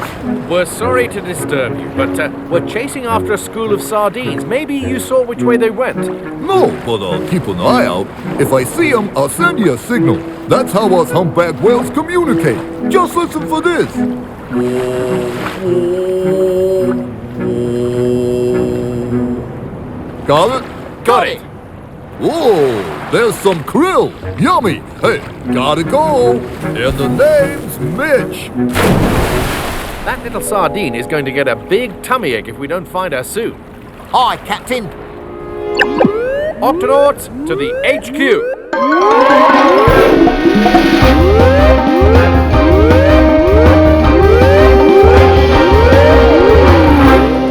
We're sorry to disturb you, but we're chasing after a school of sardines. Maybe you saw which way they went. No, but I'll keep an eye out. If I see them, I'll send you a signal. That's how us humpback whales communicate. Just listen for this. Got it? Got it! Whoa, there's some krill. Yummy. Hey, gotta go. And the name's Mitch. That little sardine is going to get a big tummy ache if we don't find her soon. Aye, Captain. Octonauts to the HQ.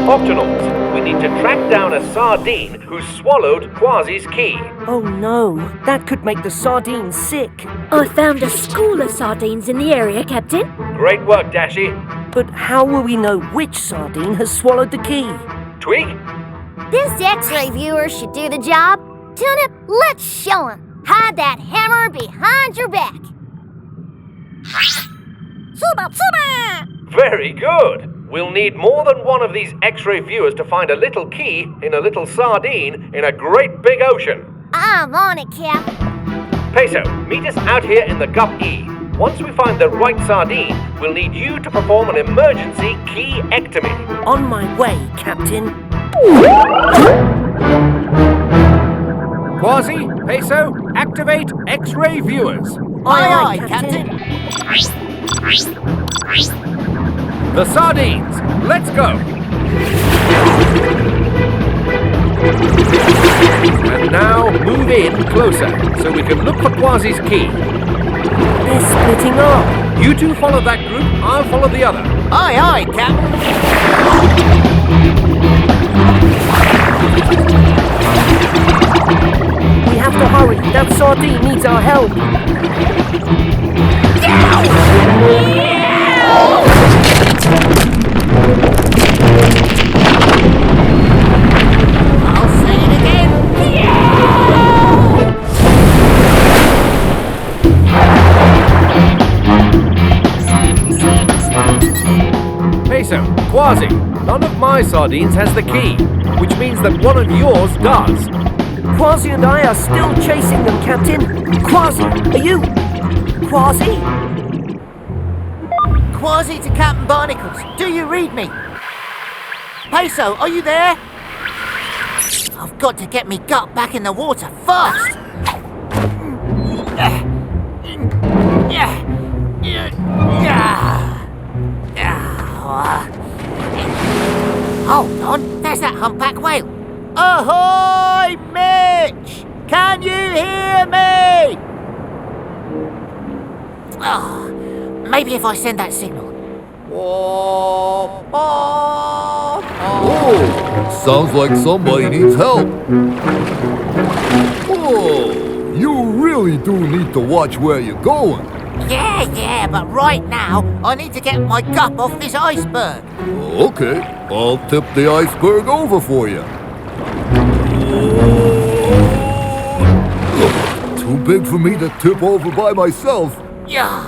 Octonauts, we need to track down a sardine who swallowed Quasi's key. Oh no, that could make the sardines sick. I found a school of sardines in the area, Captain. Great work, Dashy. But how will we know which sardine has swallowed the key? Tweak? This X-ray viewer should do the job. Turnip, let's show him. Hide that hammer behind your back. Suba, suba! Very good. We'll need more than one of these X-ray viewers to find a little key in a little sardine in a great big ocean. I'm on it, Cap. Peso, meet us out here in the Gup E. Once we find the right sardine, we'll need you to perform an emergency key-ectomy. On my way, Captain. Quasi, Peso, activate X-ray viewers. Aye, Captain. The sardines, let's go. And now move in closer so we can look for Quasi's key. They're splitting up. You two follow that group, I'll follow the other. Aye, Captain. We have to hurry. That sardine needs our help. I'll say it again. Peso, Quasi, none of my sardines has the key, which means that one of yours does. Quasi and I are still chasing them, Captain. Quasi, are you? Quasi? Quasi to Captain Barnacles. Do you read me? Peso, are you there? I've got to get me gut back in the water fast. Hold on, there's that humpback whale. Ahoy, Mitch! Can you hear me? Oh, maybe if I send that signal. Oh, sounds like somebody needs help. Oh, you really do need to watch where you're going. Yeah, but right now I need to get my gup off this iceberg. Okay, I'll tip the iceberg over for you. Too big for me to tip over by myself. Yeah.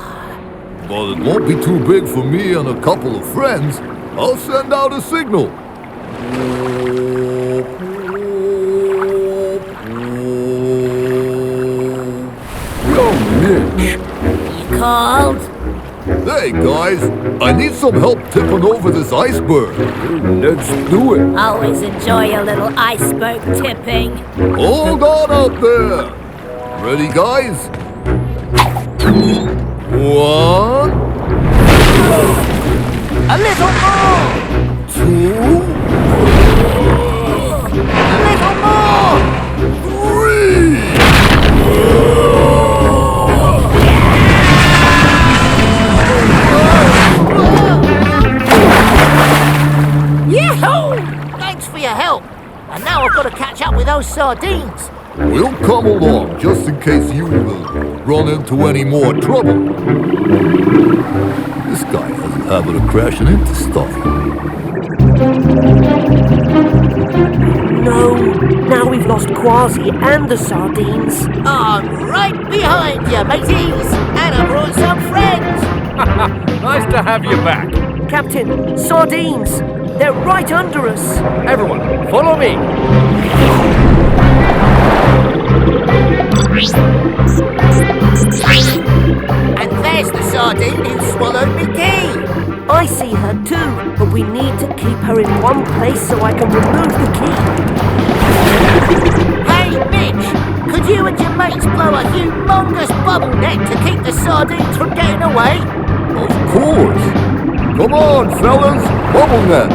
But it won't be too big for me and a couple of friends. I'll send out a signal. Yo, Mitch. You called? Hey, guys. I need some help tipping over this iceberg. Let's do it. Always enjoy a little iceberg tipping. Hold on out there. Ready, guys? 1. A little more. 2. A little more. 3. Yahoo! Thanks for your help. And now I've got to catch up with those sardines. We'll come along just in case you run into any more trouble. This guy has a habit of crashing into stuff. No, now we've lost Quasi and the sardines. I'm right behind you, mateys. And I brought some friends. Nice to have you back. Captain, sardines! They're right under us! Everyone, follow me. And there's the sardine who swallowed me key. I see her too, but we need to keep her in one place so I can remove the key. Hey, Mitch, could you and your mates blow a humongous bubble net to keep the sardines from getting away? Of course. Come on, fellas. Bubble net.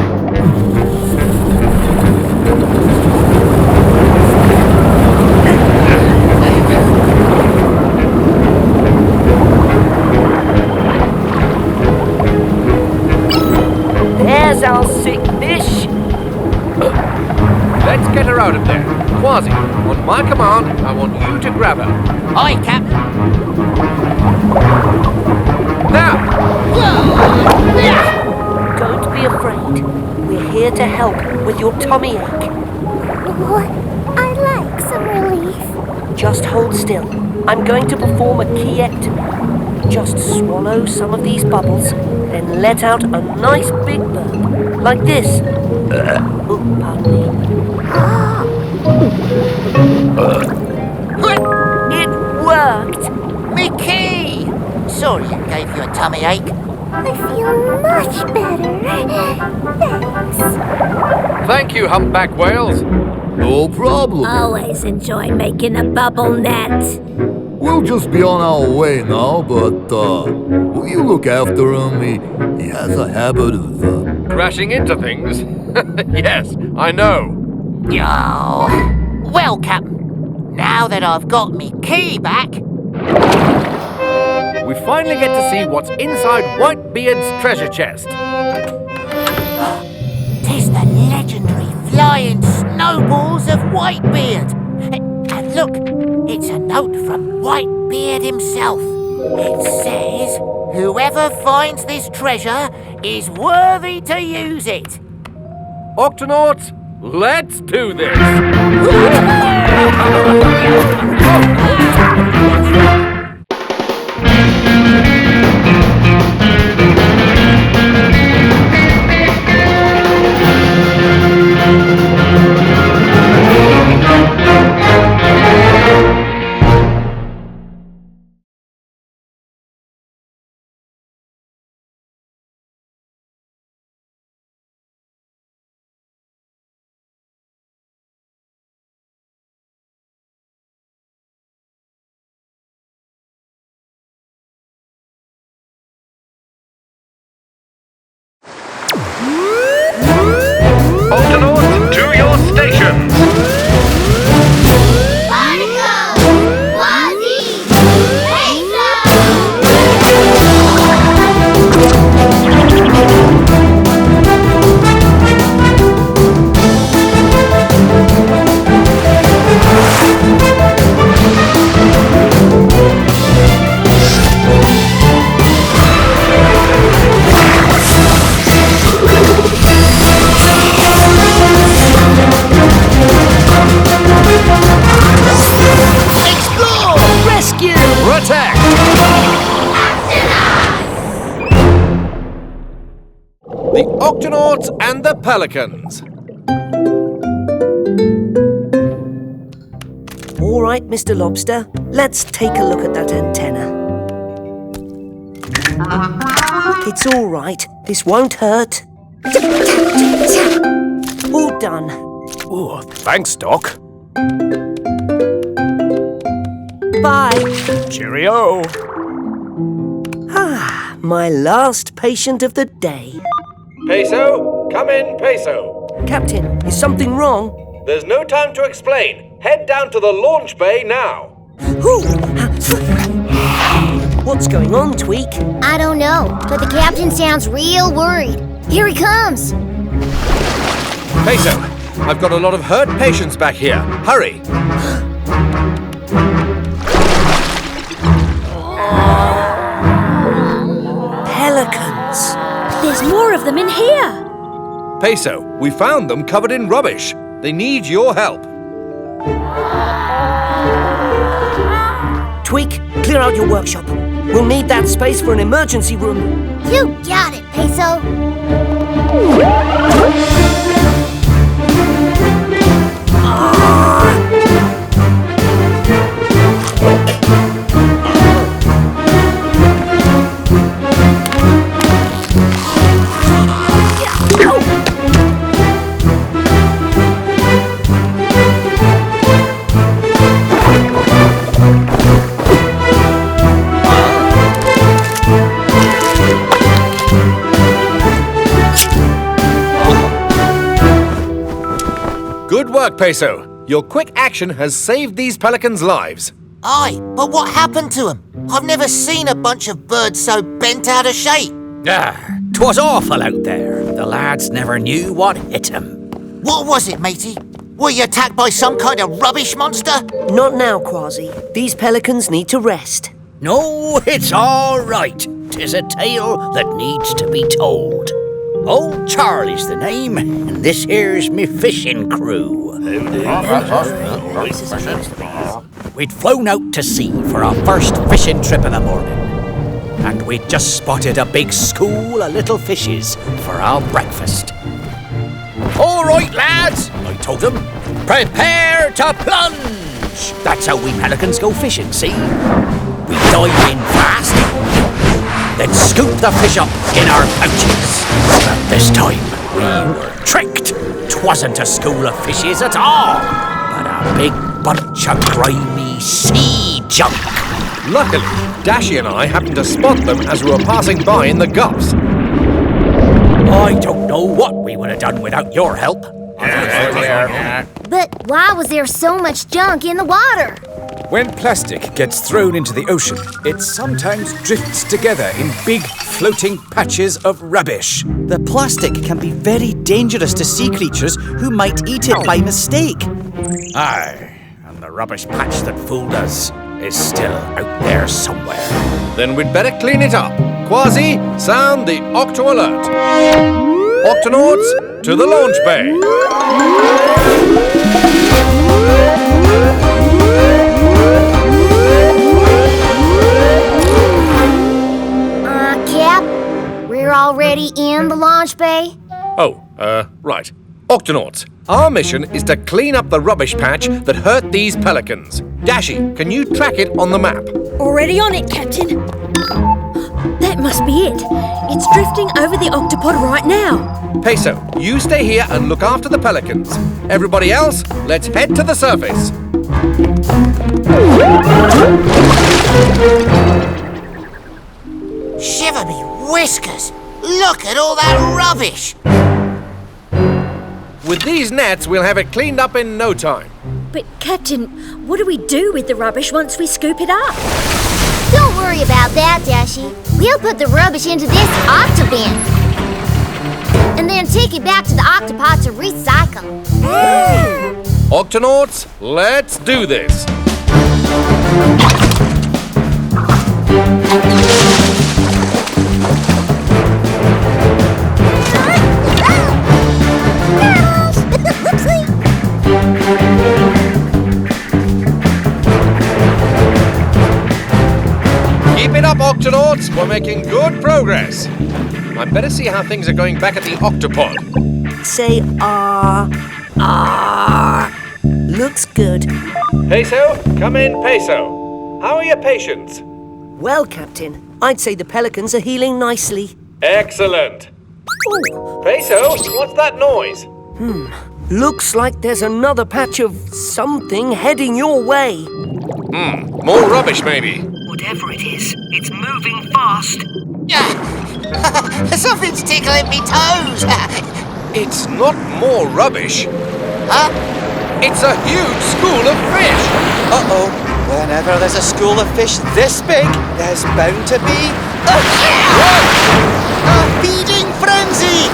There's our sick fish. Let's get her out of there. Quasi, on my command, I want you to grab her. Aye, Captain. Now! Don't be afraid. We're here to help with your tummy ache. I'd like some relief. Just hold still. I'm going to perform a keyectomy. Just swallow some of these bubbles, then let out a nice big burp, like this. Oh, pardon me. It worked! Mickey! Sorry it gave you a tummy ache. I feel much better. Thanks. Thank you, humpback whales. No problem. Always enjoy making a bubble net. We'll just be on our way now, but, will you look after him? He has a habit of, Crashing into things? Yes, I know. Yo. Well, Captain, now that I've got me key back, We finally get to see what's inside Whitebeard's treasure chest. tis the legendary flying snowballs of Whitebeard. And look, it's a note from Whitebeard himself. It says, whoever finds this treasure is worthy to use it. Octonauts, let's do this! the Octonauts and the Pelicans. All right, Mr. Lobster, let's take a look at that antenna. It's all right. This won't hurt. All done. Oh, thanks, Doc. Bye. Cheerio. Ah, my last patient of the day. Peso, come in, Peso. Captain, is something wrong? There's no time to explain. Head down to the launch bay now. What's going on, Tweak? I don't know, but the captain sounds real worried. Here he comes. Peso, I've got a lot of hurt patients back here. Hurry. Pelicans. There's more of them in here. Peso, we found them covered in rubbish. They need your help. Tweak, clear out your workshop. We'll need that space for an emergency room. You got it, Peso. Good work, Peso. Your quick action has saved these pelicans' lives. Aye, but what happened to them? I've never seen a bunch of birds so bent out of shape. Ah, 'twas awful out there. The lads never knew what hit 'em. What was it, matey? Were you attacked by some kind of rubbish monster? Not now, Quasi. These pelicans need to rest. No, it's all right. 'Tis a tale that needs to be told. Old Charlie's the name, and this here's me fishing crew. We'd flown out to sea for our first fishing trip in the morning, and we'd just spotted a big school of little fishes for our breakfast. All right, lads, I told them, prepare to plunge. That's how we pelicans go fishing, see? We dive in fast, then scoop the fish up in our pouches. But this time, we were tricked. 'Twasn't a school of fishes at all, but a big bunch of grimy sea junk. Luckily, Dashy and I happened to spot them as we were passing by in the gups. I don't know what we would have done without your help. But why was there so much junk in the water? When plastic gets thrown into the ocean, it sometimes drifts together in big floating patches of rubbish. The plastic can be very dangerous to sea creatures who might eat it by mistake. Aye, and the rubbish patch that fooled us is still out there somewhere. Then we'd better clean it up. Quasi, sound the Octo alert. Octonauts, to the launch bay. Cap, we're already in the launch bay? Oh, right. Octonauts, our mission is to clean up the rubbish patch that hurt these pelicans. Dashy, can you track it on the map? Already on it, Captain. That must be it. It's drifting over the octopod right now. Peso, you stay here and look after the pelicans. Everybody else, let's head to the surface. Shiver me whiskers! Look at all that rubbish! With these nets, we'll have it cleaned up in no time. But, Captain, what do we do with the rubbish once we scoop it up? Don't worry about that, Dashy. We'll put the rubbish into this octobin. And then take it back to the octopod to recycle. Octonauts, let's do this. Keep it up, Octonauts. We're making good progress. I'd better see how things are going back at the Octopod. Say looks good. Peso, come in, Peso. How are your patients? Well, Captain, I'd say the pelicans are healing nicely. Excellent. Ooh. Peso, what's that noise? Looks like there's another patch of something heading your way. More rubbish, maybe. Whatever it is, it's moving fast. Something's tickling me toes. It's not more rubbish. Huh? It's a huge school of fish. Uh-oh. Whenever there's a school of fish this big, there's bound to be a feeding frenzy!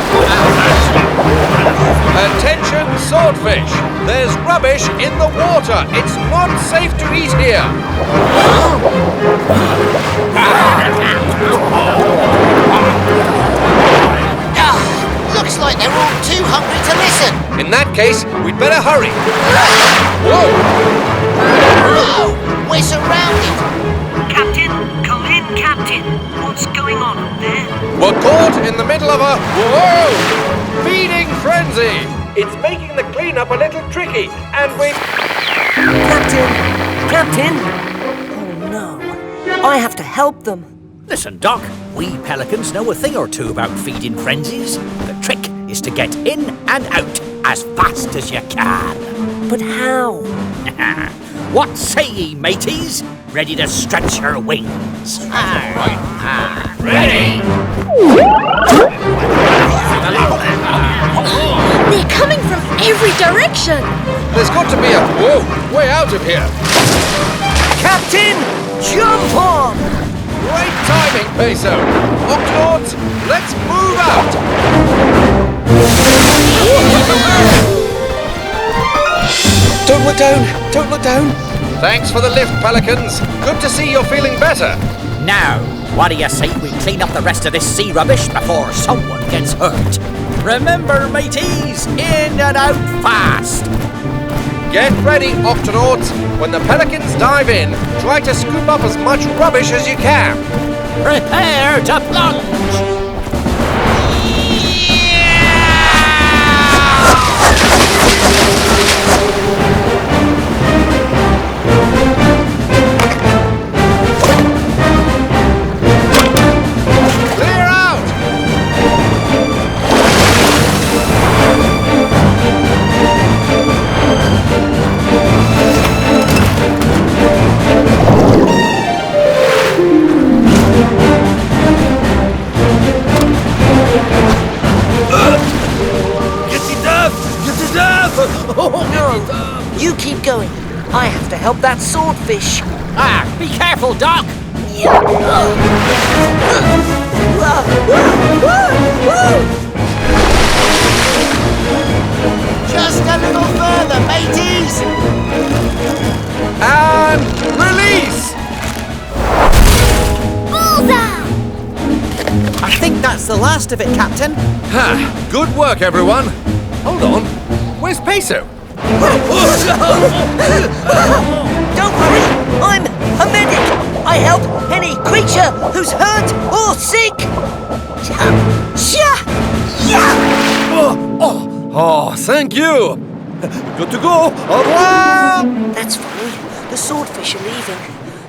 Attention, swordfish! There's rubbish in the water. It's not safe to eat here. Looks like they're all too hungry to listen. In that case, we'd better hurry. Whoa! Whoa! We're surrounded. Captain, come in, Captain. What's going on up there? We're caught in the middle of a feeding frenzy. It's making the cleanup a little tricky, and we... Captain! Oh no. I have to help them. Listen, Doc, we pelicans know a thing or two about feeding frenzies. The trick is to get in and out as fast as you can. But how? What say ye, mateys? Ready to stretch your wings? Ready! They're coming from every direction. There's got to be a way out of here. Captain, jump on! Great timing, Peso. Octonauts, let's move out. Don't look down! Don't look down! Thanks for the lift, Pelicans. Good to see you're feeling better. Now, what do you say we clean up the rest of this sea rubbish before someone gets hurt? Remember, mateys, in and out fast! Get ready, Octonauts. When the Pelicans dive in, try to scoop up as much rubbish as you can. Prepare to plunge! Clear out! You keep going. I have to help that swordfish. Be careful, Doc! Just a little further, mateys. And release! Bullseye! I think that's the last of it, Captain. Good work, everyone. Hold on. Where's Peso? Don't worry, I'm a medic. I help any creature who's hurt or sick. Oh, thank you. Good to go. Au revoir. That's funny. The swordfish are leaving.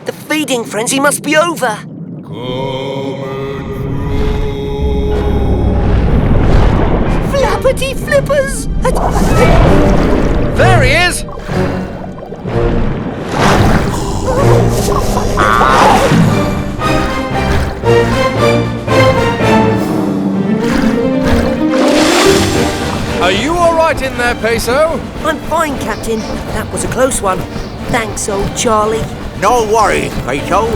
The feeding frenzy must be over. Flappity flippers! There he is. Are you all right in there, Peso? I'm fine, Captain. That was a close one. Thanks, old Charlie. No worries, Peso.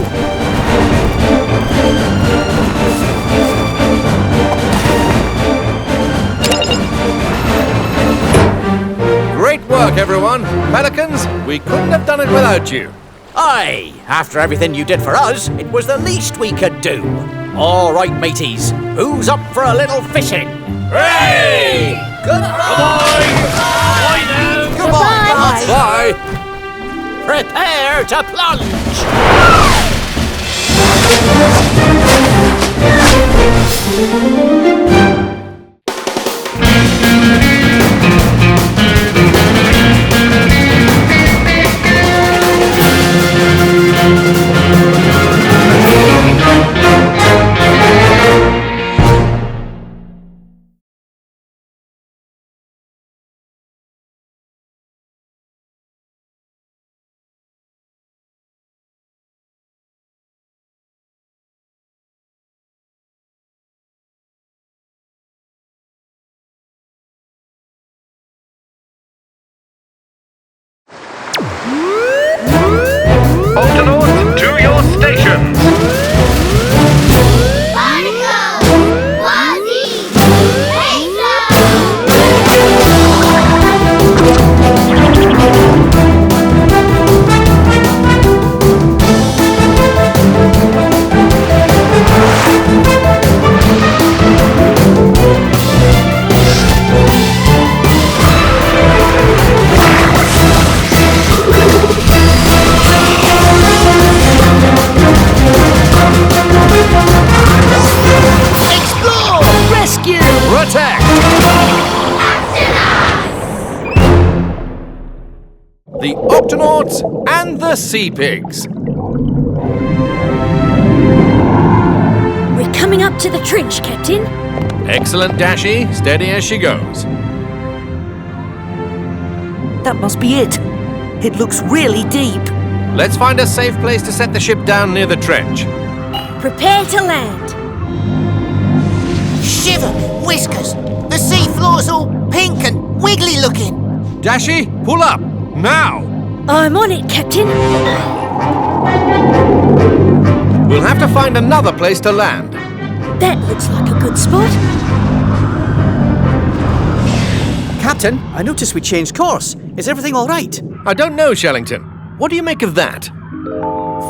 Great work, everyone. Pelicans, we couldn't have done it without you. Aye, after everything you did for us, it was the least we could do. All right, mateys, who's up for a little fishing? Hooray! Goodbye! Bye now! Goodbye! Bye. Prepare to plunge! Octonauts, to your stations! The Octonauts and the Sea Pigs. We're coming up to the trench, Captain. Excellent, Dashi. Steady as she goes. That must be it. It looks really deep. Let's find a safe place to set the ship down near the trench. Prepare to land. Shiver me whiskers! The sea floor's all pink and wiggly looking. Dashi, pull up! Now! I'm on it, Captain. We'll have to find another place to land. That looks like a good spot. Captain, I noticed we changed course. Is everything all right? I don't know, Shellington. What do you make of that?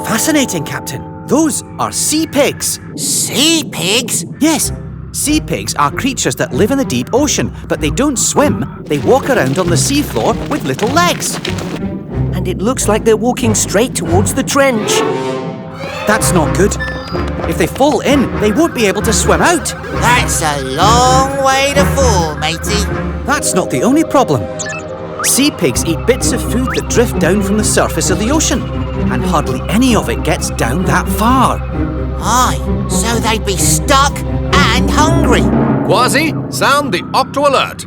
Fascinating, Captain. Those are sea pigs. Sea pigs? Yes. Sea pigs are creatures that live in the deep ocean, but they don't swim. They walk around on the seafloor with little legs. And it looks like they're walking straight towards the trench. That's not good. If they fall in, they won't be able to swim out. That's a long way to fall, matey. That's not the only problem. Sea pigs eat bits of food that drift down from the surface of the ocean, and hardly any of it gets down that far. Aye, so they'd be stuck and hungry. Quasi, sound the Octo alert.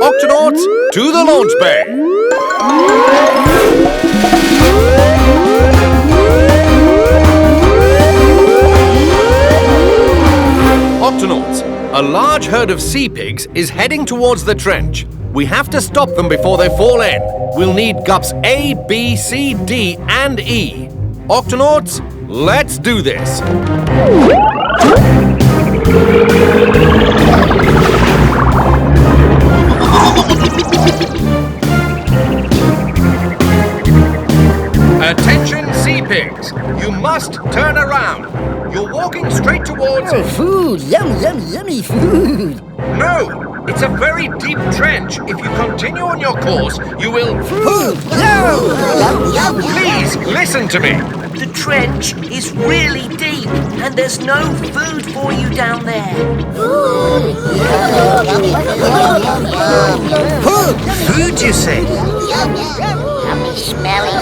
Octonauts, to the launch bay. Octonauts, a large herd of sea pigs is heading towards the trench. We have to stop them before they fall in. We'll need gups A, B, C, D, and E. Octonauts, let's do this. Attention, sea pigs. You must turn around. You're walking straight towards... Oh, food! Yum, yum, yummy food! No! It's a very deep trench. If you continue on your course, you will... Food! Yum! Yum, yum, Please, listen to me. The trench is really deep, and there's no food for you down there. Food, you say? Yummy, smelly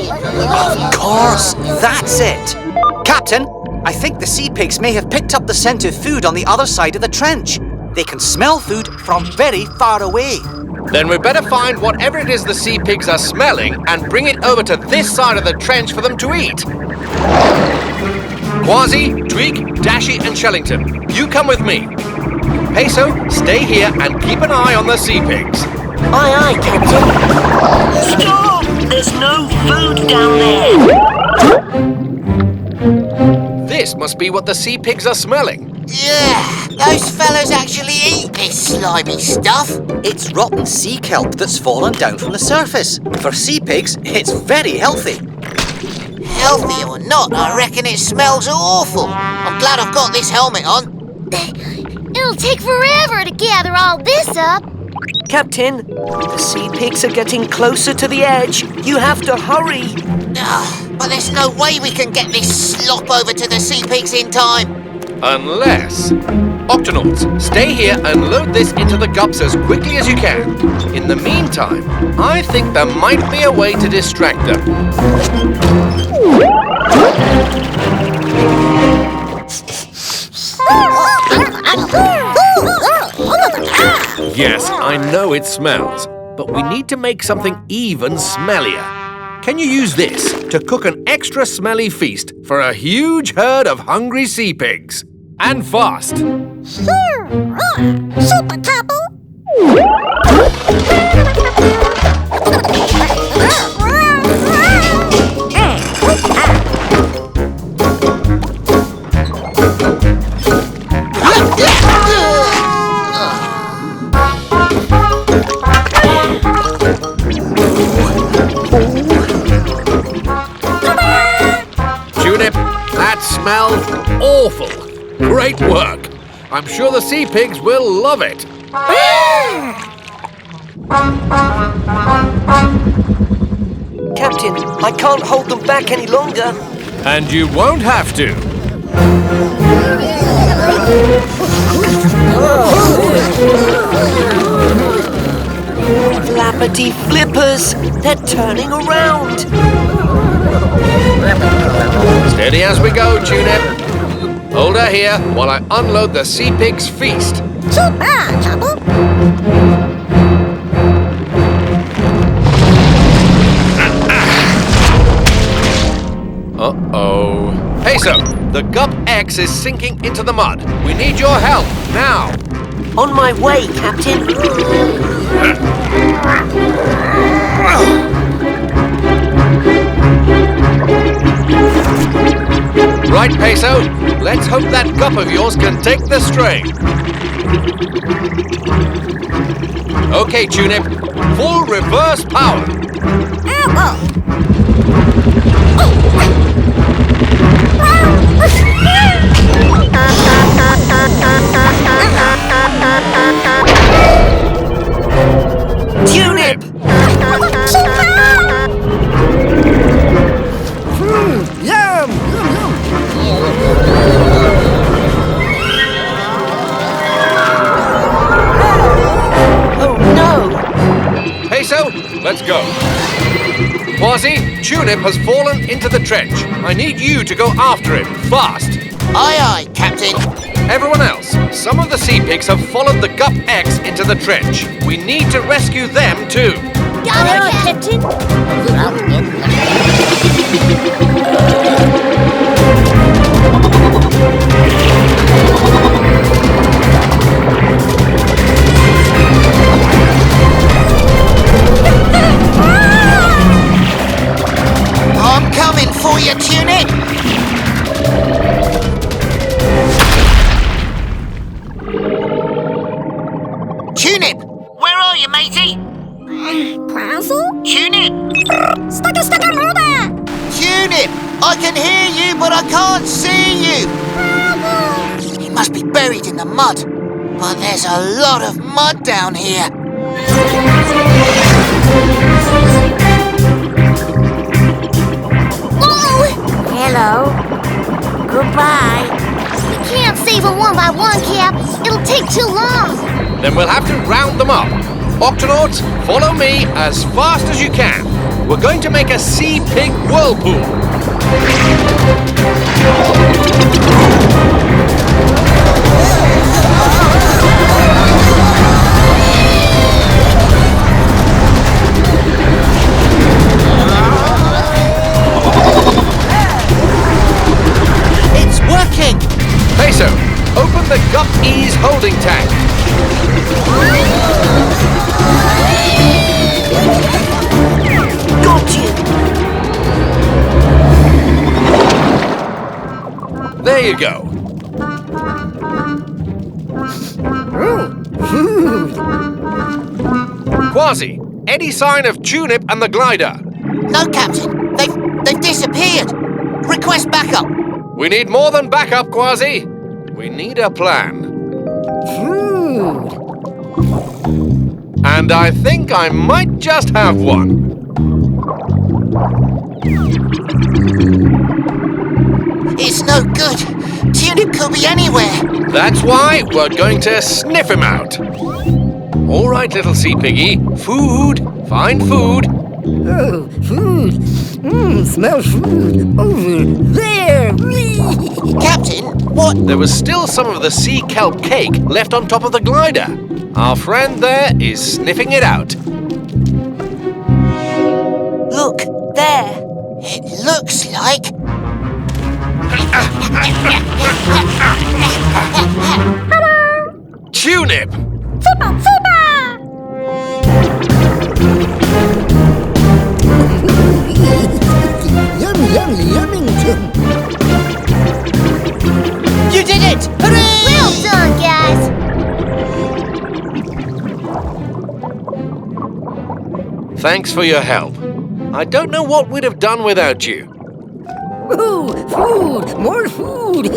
food. Of course, that's it. Captain, I think the sea pigs may have picked up the scent of food on the other side of the trench. They can smell food from very far away. Then we better find whatever it is the sea pigs are smelling and bring it over to this side of the trench for them to eat. Quasi, Tweak, Dashi, and Shellington, you come with me. Peso, stay here and keep an eye on the sea pigs. Aye, aye, Captain. Stop! There's no food down there. This must be what the sea pigs are smelling. Yeah, those fellas actually eat this slimy stuff. It's rotten sea kelp that's fallen down from the surface. For sea pigs, it's very healthy. Healthy or not, I reckon it smells awful. I'm glad I've got this helmet on. It'll take forever to gather all this up. Captain, the sea pigs are getting closer to the edge. You have to hurry. But there's no way we can get this slop over to the sea pigs in time. Unless... Octonauts, stay here and load this into the gups as quickly as you can. In the meantime, I think there might be a way to distract them. Yes, I know it smells, but we need to make something even smellier. Can you use this to cook an extra smelly feast for a huge herd of hungry sea pigs? And fast! Super couple. Tunip, that smells awful. Great work. I'm sure the sea pigs will love it. Captain, I can't hold them back any longer. And you won't have to. Flappity flippers! They're turning around! Steady as we go, Tunip. Hold her here while I unload the sea pig's feast. Super couple. Uh-oh. Peso, the Gup X is sinking into the mud. We need your help, now. On my way, Captain. Right, Peso. Let's hope that Gup of yours can take the strain. Okay, Tunip. Full reverse power. Tunip! Yum! Oh no! Peso, let's go. Quasi, Tunip has fallen into the trench. I need you to go after him, fast. Aye, aye, Captain. Everyone else, some of the sea pigs have followed the Gup X into the trench. We need to rescue them too. Got it, Captain. I'm coming for you, Tunip. Tunip, where are you, matey? Puzzle? Tunip! Stucker, murder! Tunip! I can hear you, but I can't see you! He must be buried in the mud. But there's a lot of mud down here. Whoa! Hello. Goodbye. We can't save them one by one, Cap. It'll take too long. Then we'll have to round them up. Octonauts, follow me as fast as you can. We're going to make a sea pig whirlpool. It's working! Peso, open the Gup E's holding tank. Got you! There you go. Quasi, any sign of Tunip and the glider? No, Captain. They've disappeared. Request backup. We need more than backup, Quasi. We need a plan. And I think I might just have one. It's no good. unit could be anywhere. That's why we're going to sniff him out. All right, little sea piggy. Food. Find food. Oh, food. Smell food. Over there. Captain, what? There was still some of the sea kelp cake left on top of the glider. Our friend there is sniffing it out. Look, there. It looks like... Tunip! Super, super! Yummington. You did it! Hooray! Well done, guys! Thanks for your help. I don't know what we'd have done without you. Ooh, food. More food.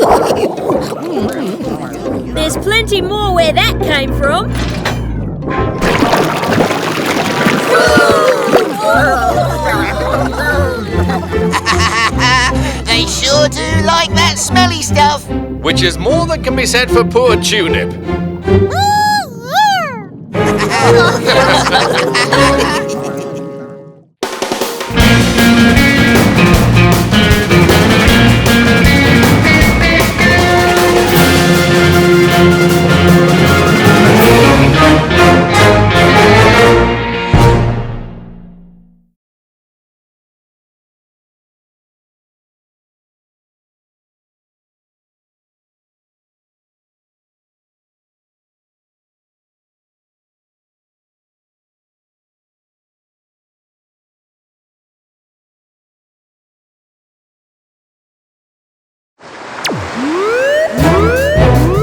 There's plenty more where that came from. They sure do like that smelly stuff. Which is more than can be said for poor Tunip.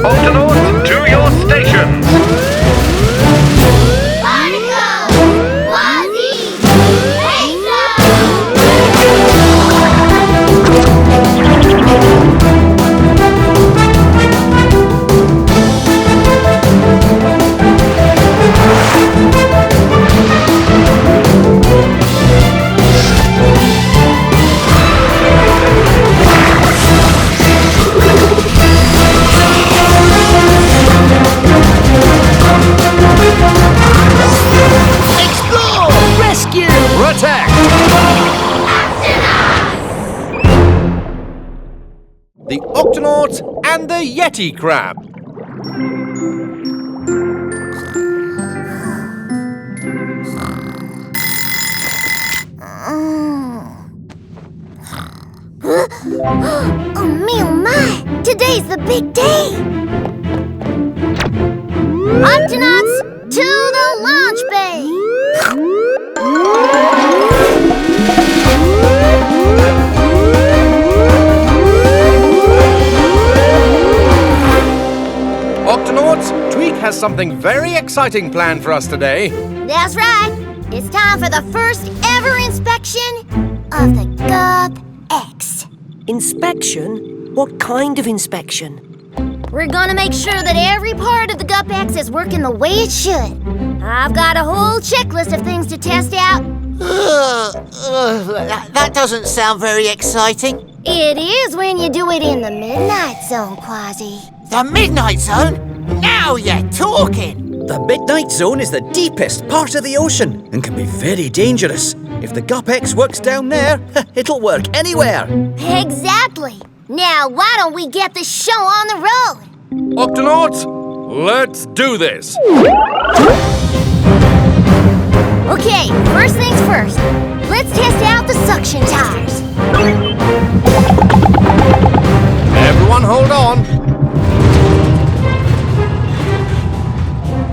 Octonauts, to your stations! The Octonauts and the Yeti Crab. Oh me, oh my! Today's the big day! Octonauts, to the launch bay! Octonauts, Tweak has something very exciting planned for us today. That's right! It's time for the first ever inspection of the GUP-X. Inspection? What kind of inspection? We're gonna make sure that every part of the GUP-X is working the way it should. I've got a whole checklist of things to test out. That doesn't sound very exciting. It is when you do it in the Midnight Zone, Quasi. The Midnight Zone? Now you're talking! The Midnight Zone is the deepest part of the ocean and can be very dangerous. If the GUP-X works down there, it'll work anywhere. Exactly. Now, why don't we get the show on the road? Octonauts, let's do this. Okay, first things first. Let's test out the suction tires. Everyone hold on.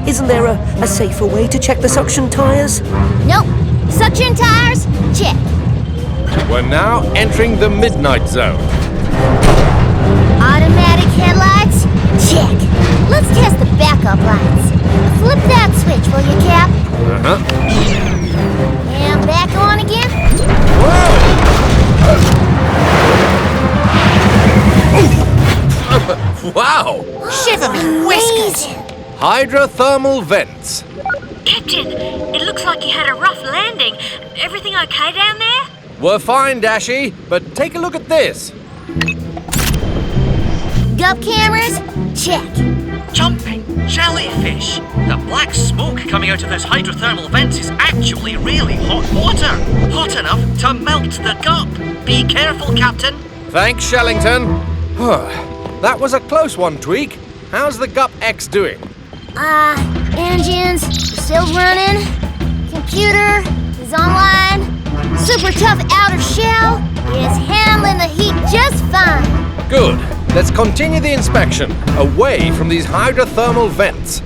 Isn't there a safer way to check the suction tires? Nope. Suction tires, check. We're now entering the Midnight Zone. Automatic headlights, check. Let's test the backup lights. Flip that switch, will you, Cap? And back on again. Wow! Shiver me whiskers! Hydrothermal vents. Captain, it looks like you had a rough landing. Everything okay down there? We're fine, Dashy, but take a look at this. Gup cameras? Check. Jumping jellyfish! The black smoke coming out of those hydrothermal vents is actually really hot water. Hot enough to melt the gup. Be careful, Captain. Thanks, Shellington. That was a close one, Tweak. How's the Gup X doing? Engines still running. Computer is online. Super tough outer shell is handling the heat just fine. Good. Let's continue the inspection, away from these hydrothermal vents.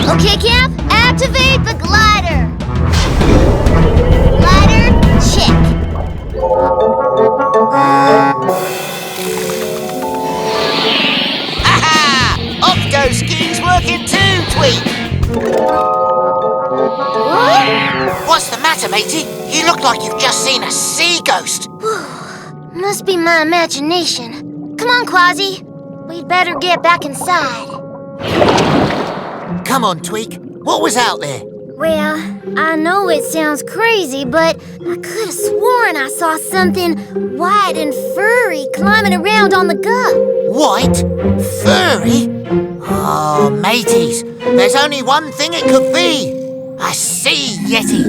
Okay, Cap, activate the glider. Glider, check. Aha! Octo ski's working too, Tweak. What's the matter, matey? You look like you've just seen a sea ghost. Must be my imagination. Come on, Quasi. We'd better get back inside. Come on, Tweak. What was out there? Well, I know it sounds crazy, but I could have sworn I saw something white and furry climbing around on the Gup. White? Furry? Oh, mateys, there's only one thing it could be. A sea yeti.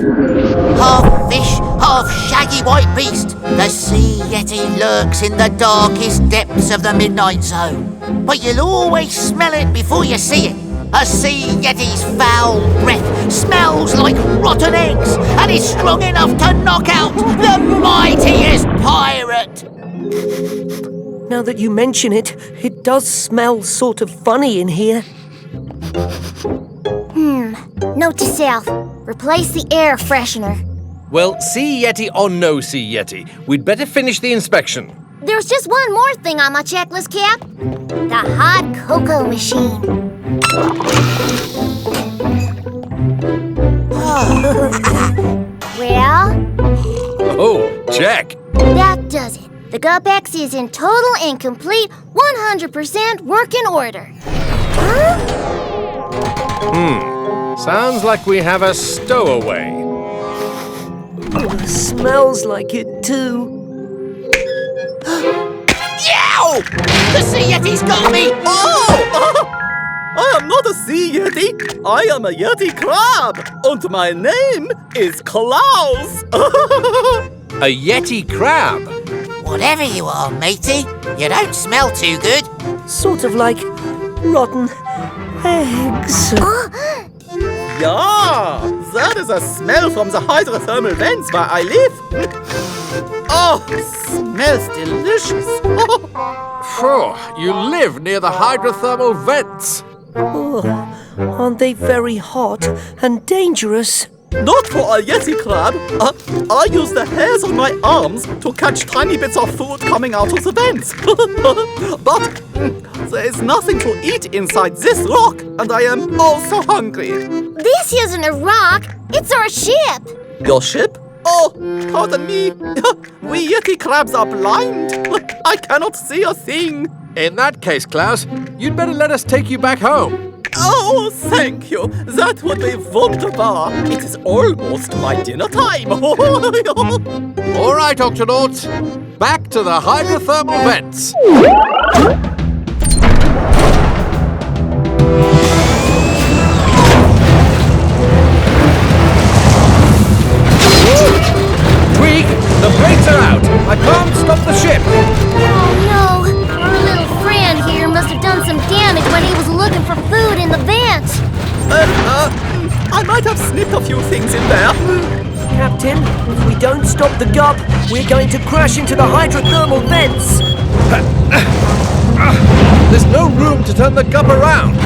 Half fish, half shaggy white beast. The sea yeti lurks in the darkest depths of the midnight zone. But you'll always smell it before you see it. A sea yeti's foul breath smells like rotten eggs and is strong enough to knock out the mightiest pirate. Now that you mention it, it does smell sort of funny in here. Note to self, replace the air freshener. Well, sea yeti or no sea yeti, we'd better finish the inspection. There's just one more thing on my checklist, Cap. The hot cocoa machine. Well? Oh, check. That does it. The Gup X is in total and complete 100% working order. Huh? Sounds like we have a stowaway. Smells like it too. Yow! The sea yeti's got me! I am not a sea yeti. I am a yeti crab. And my name is Klaus. A yeti crab? Whatever you are, matey, you don't smell too good. Sort of like rotten eggs. Yeah, that is a smell from the hydrothermal vents where I live. Oh, smells delicious. You live near the hydrothermal vents. Oh, aren't they very hot and dangerous? Not for a yeti crab. I use the hairs on my arms to catch tiny bits of food coming out of the vents. But there is nothing to eat inside this rock, and I am also hungry. This isn't a rock, it's our ship. Your ship? Oh, pardon me. We yeti crabs are blind. I cannot see a thing. In that case, Klaus, you'd better let us take you back home. Oh, thank you. That would be wunderbar. It is almost my dinner time. All right, Octonauts. Back to the hydrothermal vents. Tweak, the brakes are out. I can't stop the ship. Oh no, our little friend here must have done some damage when he was looking for food in the vent. I might have snipped a few things in there. Captain, if we don't stop the Gup, we're going to crash into the hydrothermal vents. There's no room to turn the Gup around.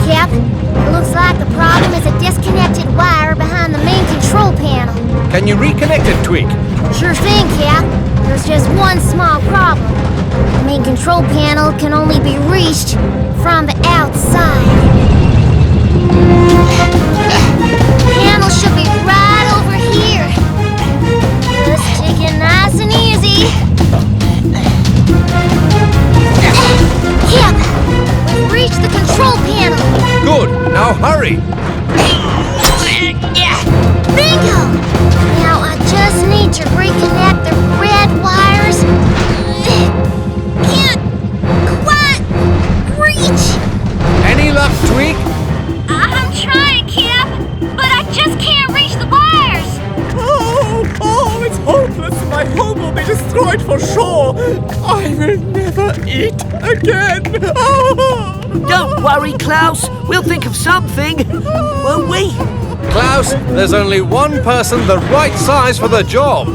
Cap, it looks like the problem is a disconnected wire behind the main control panel. Can you reconnect it, Tweak? Sure thing, Cap. There's just one small problem. The main control panel can only be reached from the outside. Panel should be right over here. Just take it nice and easy. Cap, we've reached the control panel. Good. Now hurry. Bingo! Now I just need to break I will never eat again. Don't worry, Klaus. We'll think of something, won't we? Klaus, there's only one person the right size for the job.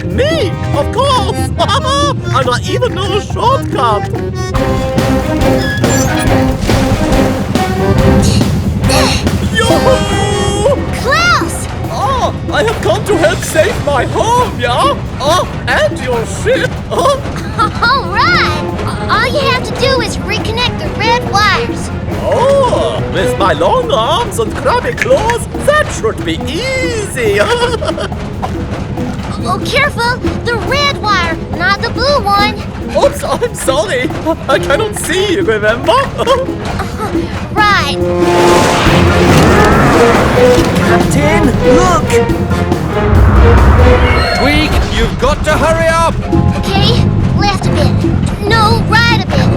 Me, of course. I don't even know a shortcut. Yoo-hoo! Klaus! Oh, I have come to help save my home, yeah? Oh, and your ship. Oh. All right! All you have to do is reconnect the red wires. Oh, with my long arms and crabby claws, that should be easy. Oh, careful! The red wire, not the blue one. Oops, I'm sorry. I cannot see, remember? Right. Captain, look! Tweak, you've got to hurry up! Okay, left a bit. No, right a bit.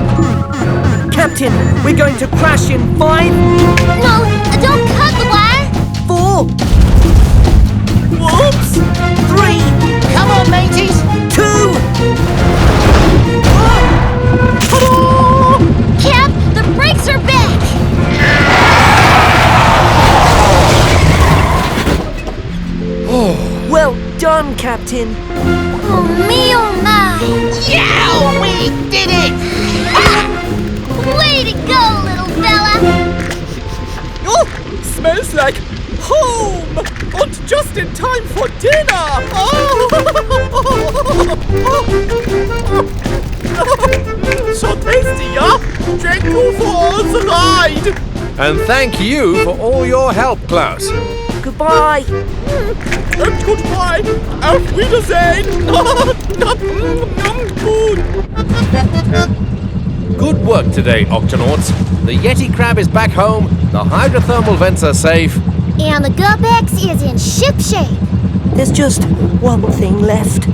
Captain, we're going to crash in 5... No, don't cut the wire. 4... Whoops! 3... Come on, mateys. 2... Cap, the brakes are back. Well done, Captain. Oh, me oh my. Yeah, we did it. Way to go, little fella. Oh, smells like home! And just in time for dinner! So tasty, yeah? Thank you for the ride! And thank you for all your help, Klaus. Goodbye. And goodbye! Auf Wiedersehen! Good work today, Octonauts. The Yeti crab is back home, the hydrothermal vents are safe. And the Gup-X is in ship shape. There's just one thing left.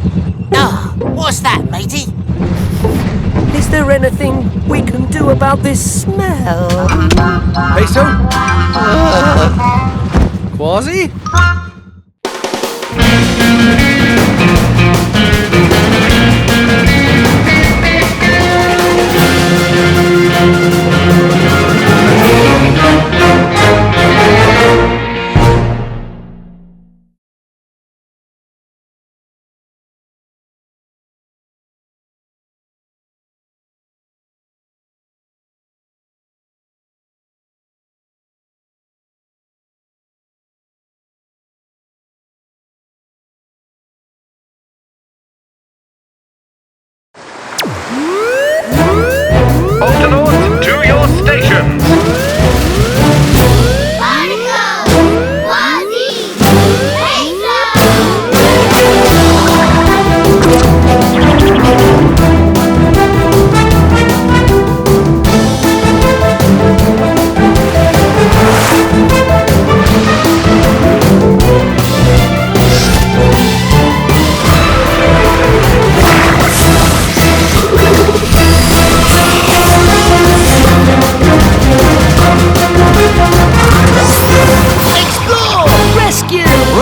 Oh, what's that, matey? Is there anything we can do about this smell? Peso? Quasi? Octonauts, to your stations!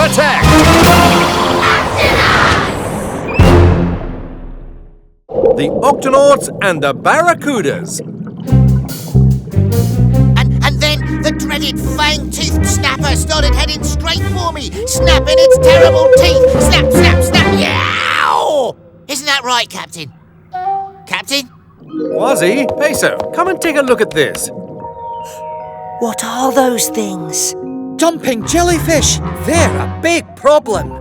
Attack! The Octonauts and the Barracudas. And then the dreaded fang-toothed snapper started heading straight for me, snapping its terrible teeth. Snap, snap, snap. Yow! Isn't that right, Captain? Captain? Quasi, Peso, come and take a look at this. What are those things? Dumping jellyfish! They're a big problem.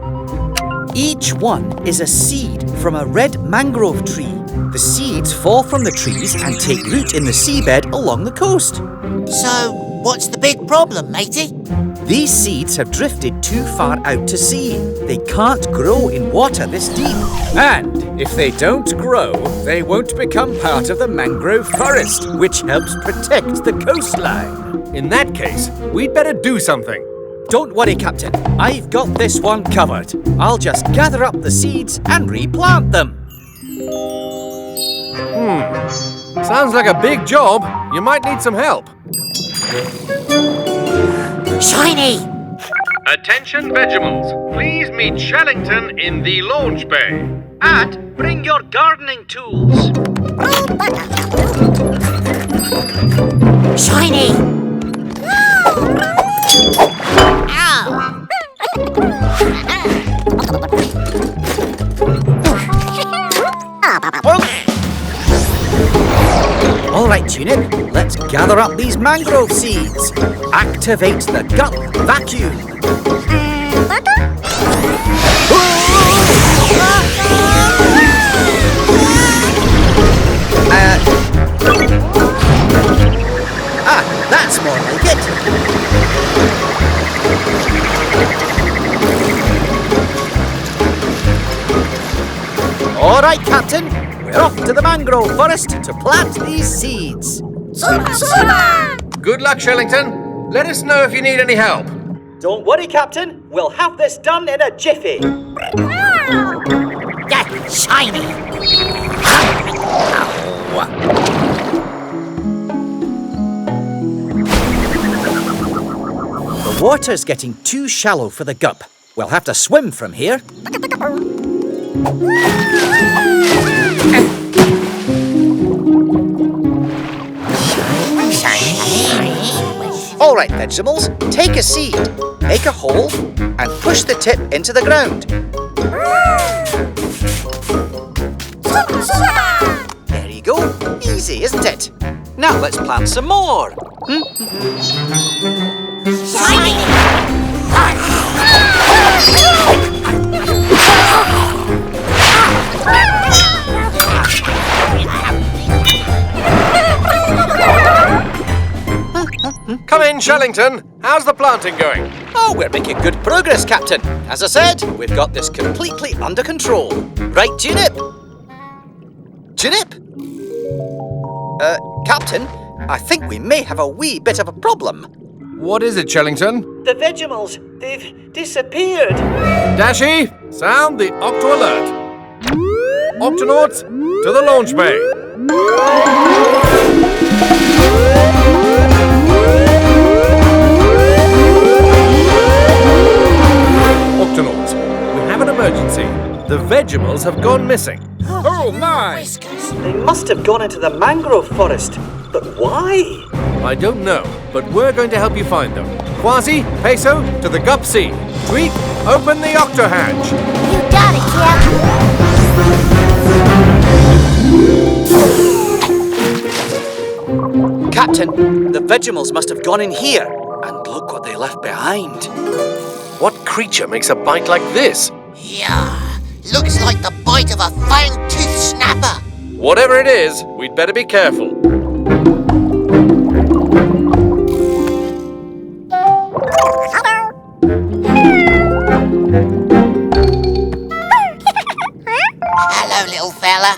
Each one is a seed from a red mangrove tree. The seeds fall from the trees and take root in the seabed along the coast. So, what's the big problem, matey? These seeds have drifted too far out to sea. They can't grow in water this deep. And if they don't grow, they won't become part of the mangrove forest, which helps protect the coastline. In that case, we'd better do something. Don't worry, Captain. I've got this one covered. I'll just gather up the seeds and replant them. Sounds like a big job. You might need some help. Shiny! Attention, Vegemals. Please meet Shellington in the launch bay. And bring your gardening tools. Shiny! All right, Tunip, let's gather up these mangrove seeds. Activate the gut vacuum. That's more like it. All right, Captain. We're off to the mangrove forest to plant these seeds. Good luck, Shellington. Let us know if you need any help. Don't worry, Captain. We'll have this done in a jiffy. Yeah, shiny! The water's getting too shallow for the gup. We'll have to swim from here. All right, Vegetables, take a seed, make a hole, and push the tip into the ground. There you go. Easy, isn't it? Now let's plant some more. Come in, Shellington. How's the planting going? Oh, we're making good progress, Captain. As I said, we've got this completely under control. Right, Tunip? Tunip? Captain, I think we may have a wee bit of a problem. What is it, Shellington? The Vegemals, they've disappeared. Dashy, sound the Octo alert. Octonauts, to the launch bay. Octonauts, we have an emergency. The Vegemals have gone missing. Oh my! They must have gone into the mangrove forest. But why? I don't know, but we're going to help you find them. Quasi, Peso, to the Gup Sea. Tweet, open the Octo hatch. You got it, Captain, the Vegemals must have gone in here. And look what they left behind. What creature makes a bite like this? Yeah, looks like the bite of a fang-toothed snapper. Whatever it is, we'd better be careful. Hello, little fella.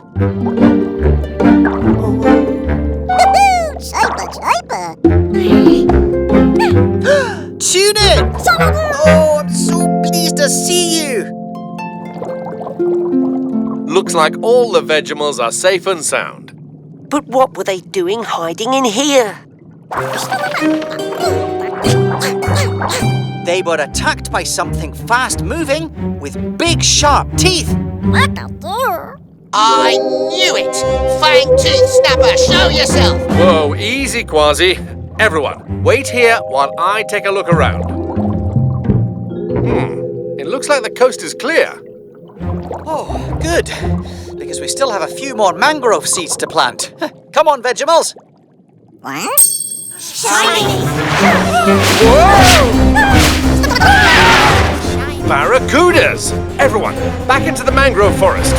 Tunip! Oh, I'm so pleased to see you. Looks like all the Vegemals are safe and sound. But what were they doing hiding in here? They were attacked by something fast-moving with big, sharp teeth. I knew it! Fang-toothed snapper, show yourself! Whoa, easy, Quasi. Everyone, wait here while I take a look around. It looks like the coast is clear. Oh, good. Because we still have a few more mangrove seeds to plant. Come on, Vegemals. What? Shiny! Barracudas! Everyone, back into the mangrove forest.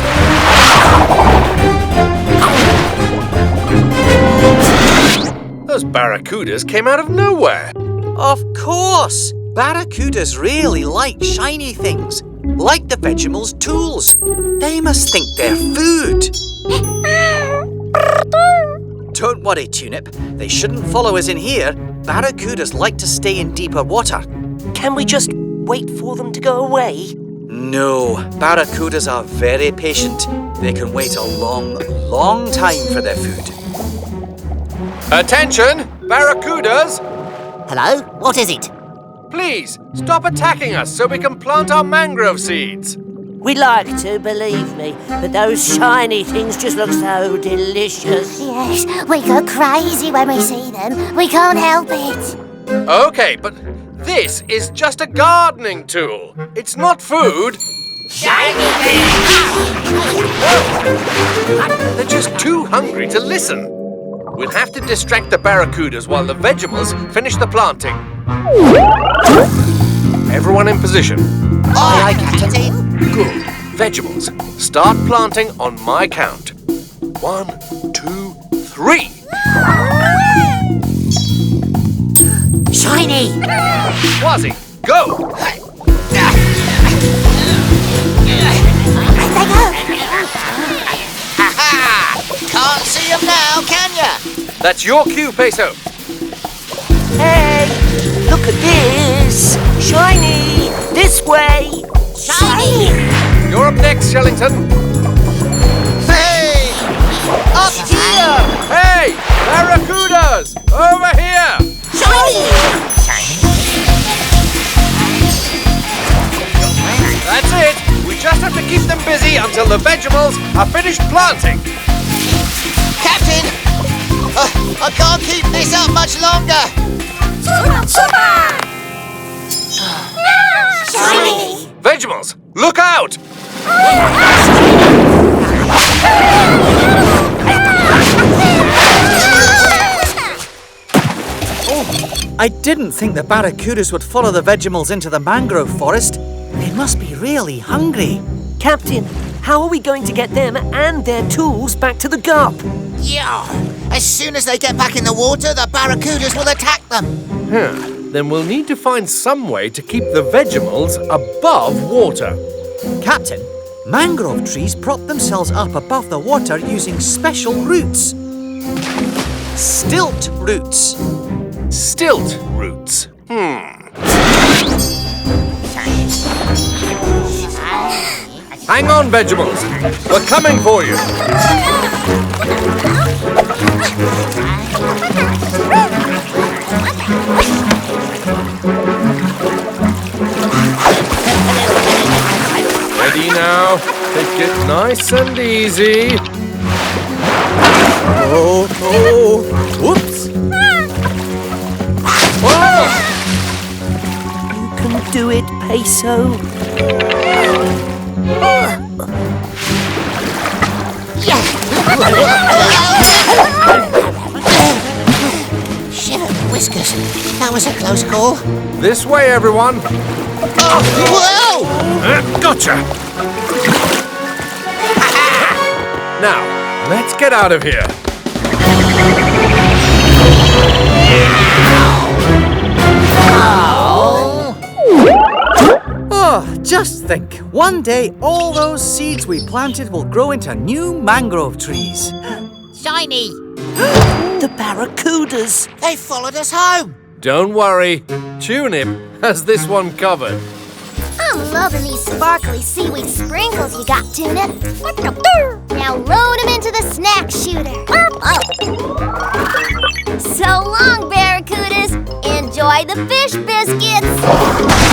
Those barracudas came out of nowhere. Of course! Barracudas really like shiny things, like the Vegemals' tools. They must think they're food. Don't worry, Tunip. They shouldn't follow us in here. Barracudas like to stay in deeper water. Can we just wait for them to go away? No, barracudas are very patient. They can wait a long, long time for their food. Attention, barracudas! Hello? What is it? Please, stop attacking us so we can plant our mangrove seeds. We like to, believe me, but those shiny things just look so delicious. Yes, we go crazy when we see them. We can't help it. Okay, but this is just a gardening tool. It's not food. Shiny things! They're just too hungry to listen. We'll have to distract the barracudas while the Vegemals finish the planting. Everyone in position. Aye, Captain. Good. Vegemals, start planting on my count. 1, 2, 3. Shiny! Wazzy, go! Ha-ha! Can't see them now, can ya? That's your cue, Peso. Hey, look at this! Shiny! This way! Shiny! You're up next, Shellington. Hey! Up here! Hey! Barracudas! Over here! Shiny! That's it! We just have to keep them busy until the Vegemals are finished planting. Captain! I can't keep this up much longer! Shiny! Vegemals, look out! I didn't think the barracudas would follow the Vegemals into the mangrove forest. They must be really hungry. Captain, how are we going to get them and their tools back to the gup? Yeah! As soon as they get back in the water, the barracudas will attack them. Then we'll need to find some way to keep the Vegemals above water. Captain, mangrove trees prop themselves up above the water using special roots. Stilt roots. Stilt roots. Hang on, Vegemals. We're coming for you. Ready now. Take it nice and easy. Oh, whoops. Whoa! You can do it, Peso. Shiver me whiskers. That was a close call. This way, everyone. Whoa! Gotcha. Now, let's get out of here. Oh, just think. One day, all those seeds we planted will grow into new mangrove trees. Shiny! The barracudas. They followed us home. Don't worry. Tunip has this one covered. I'm loving these sparkly seaweed sprinkles you got, Tuna. Now load them into the snack shooter. So long, barracudas. Enjoy the fish biscuits.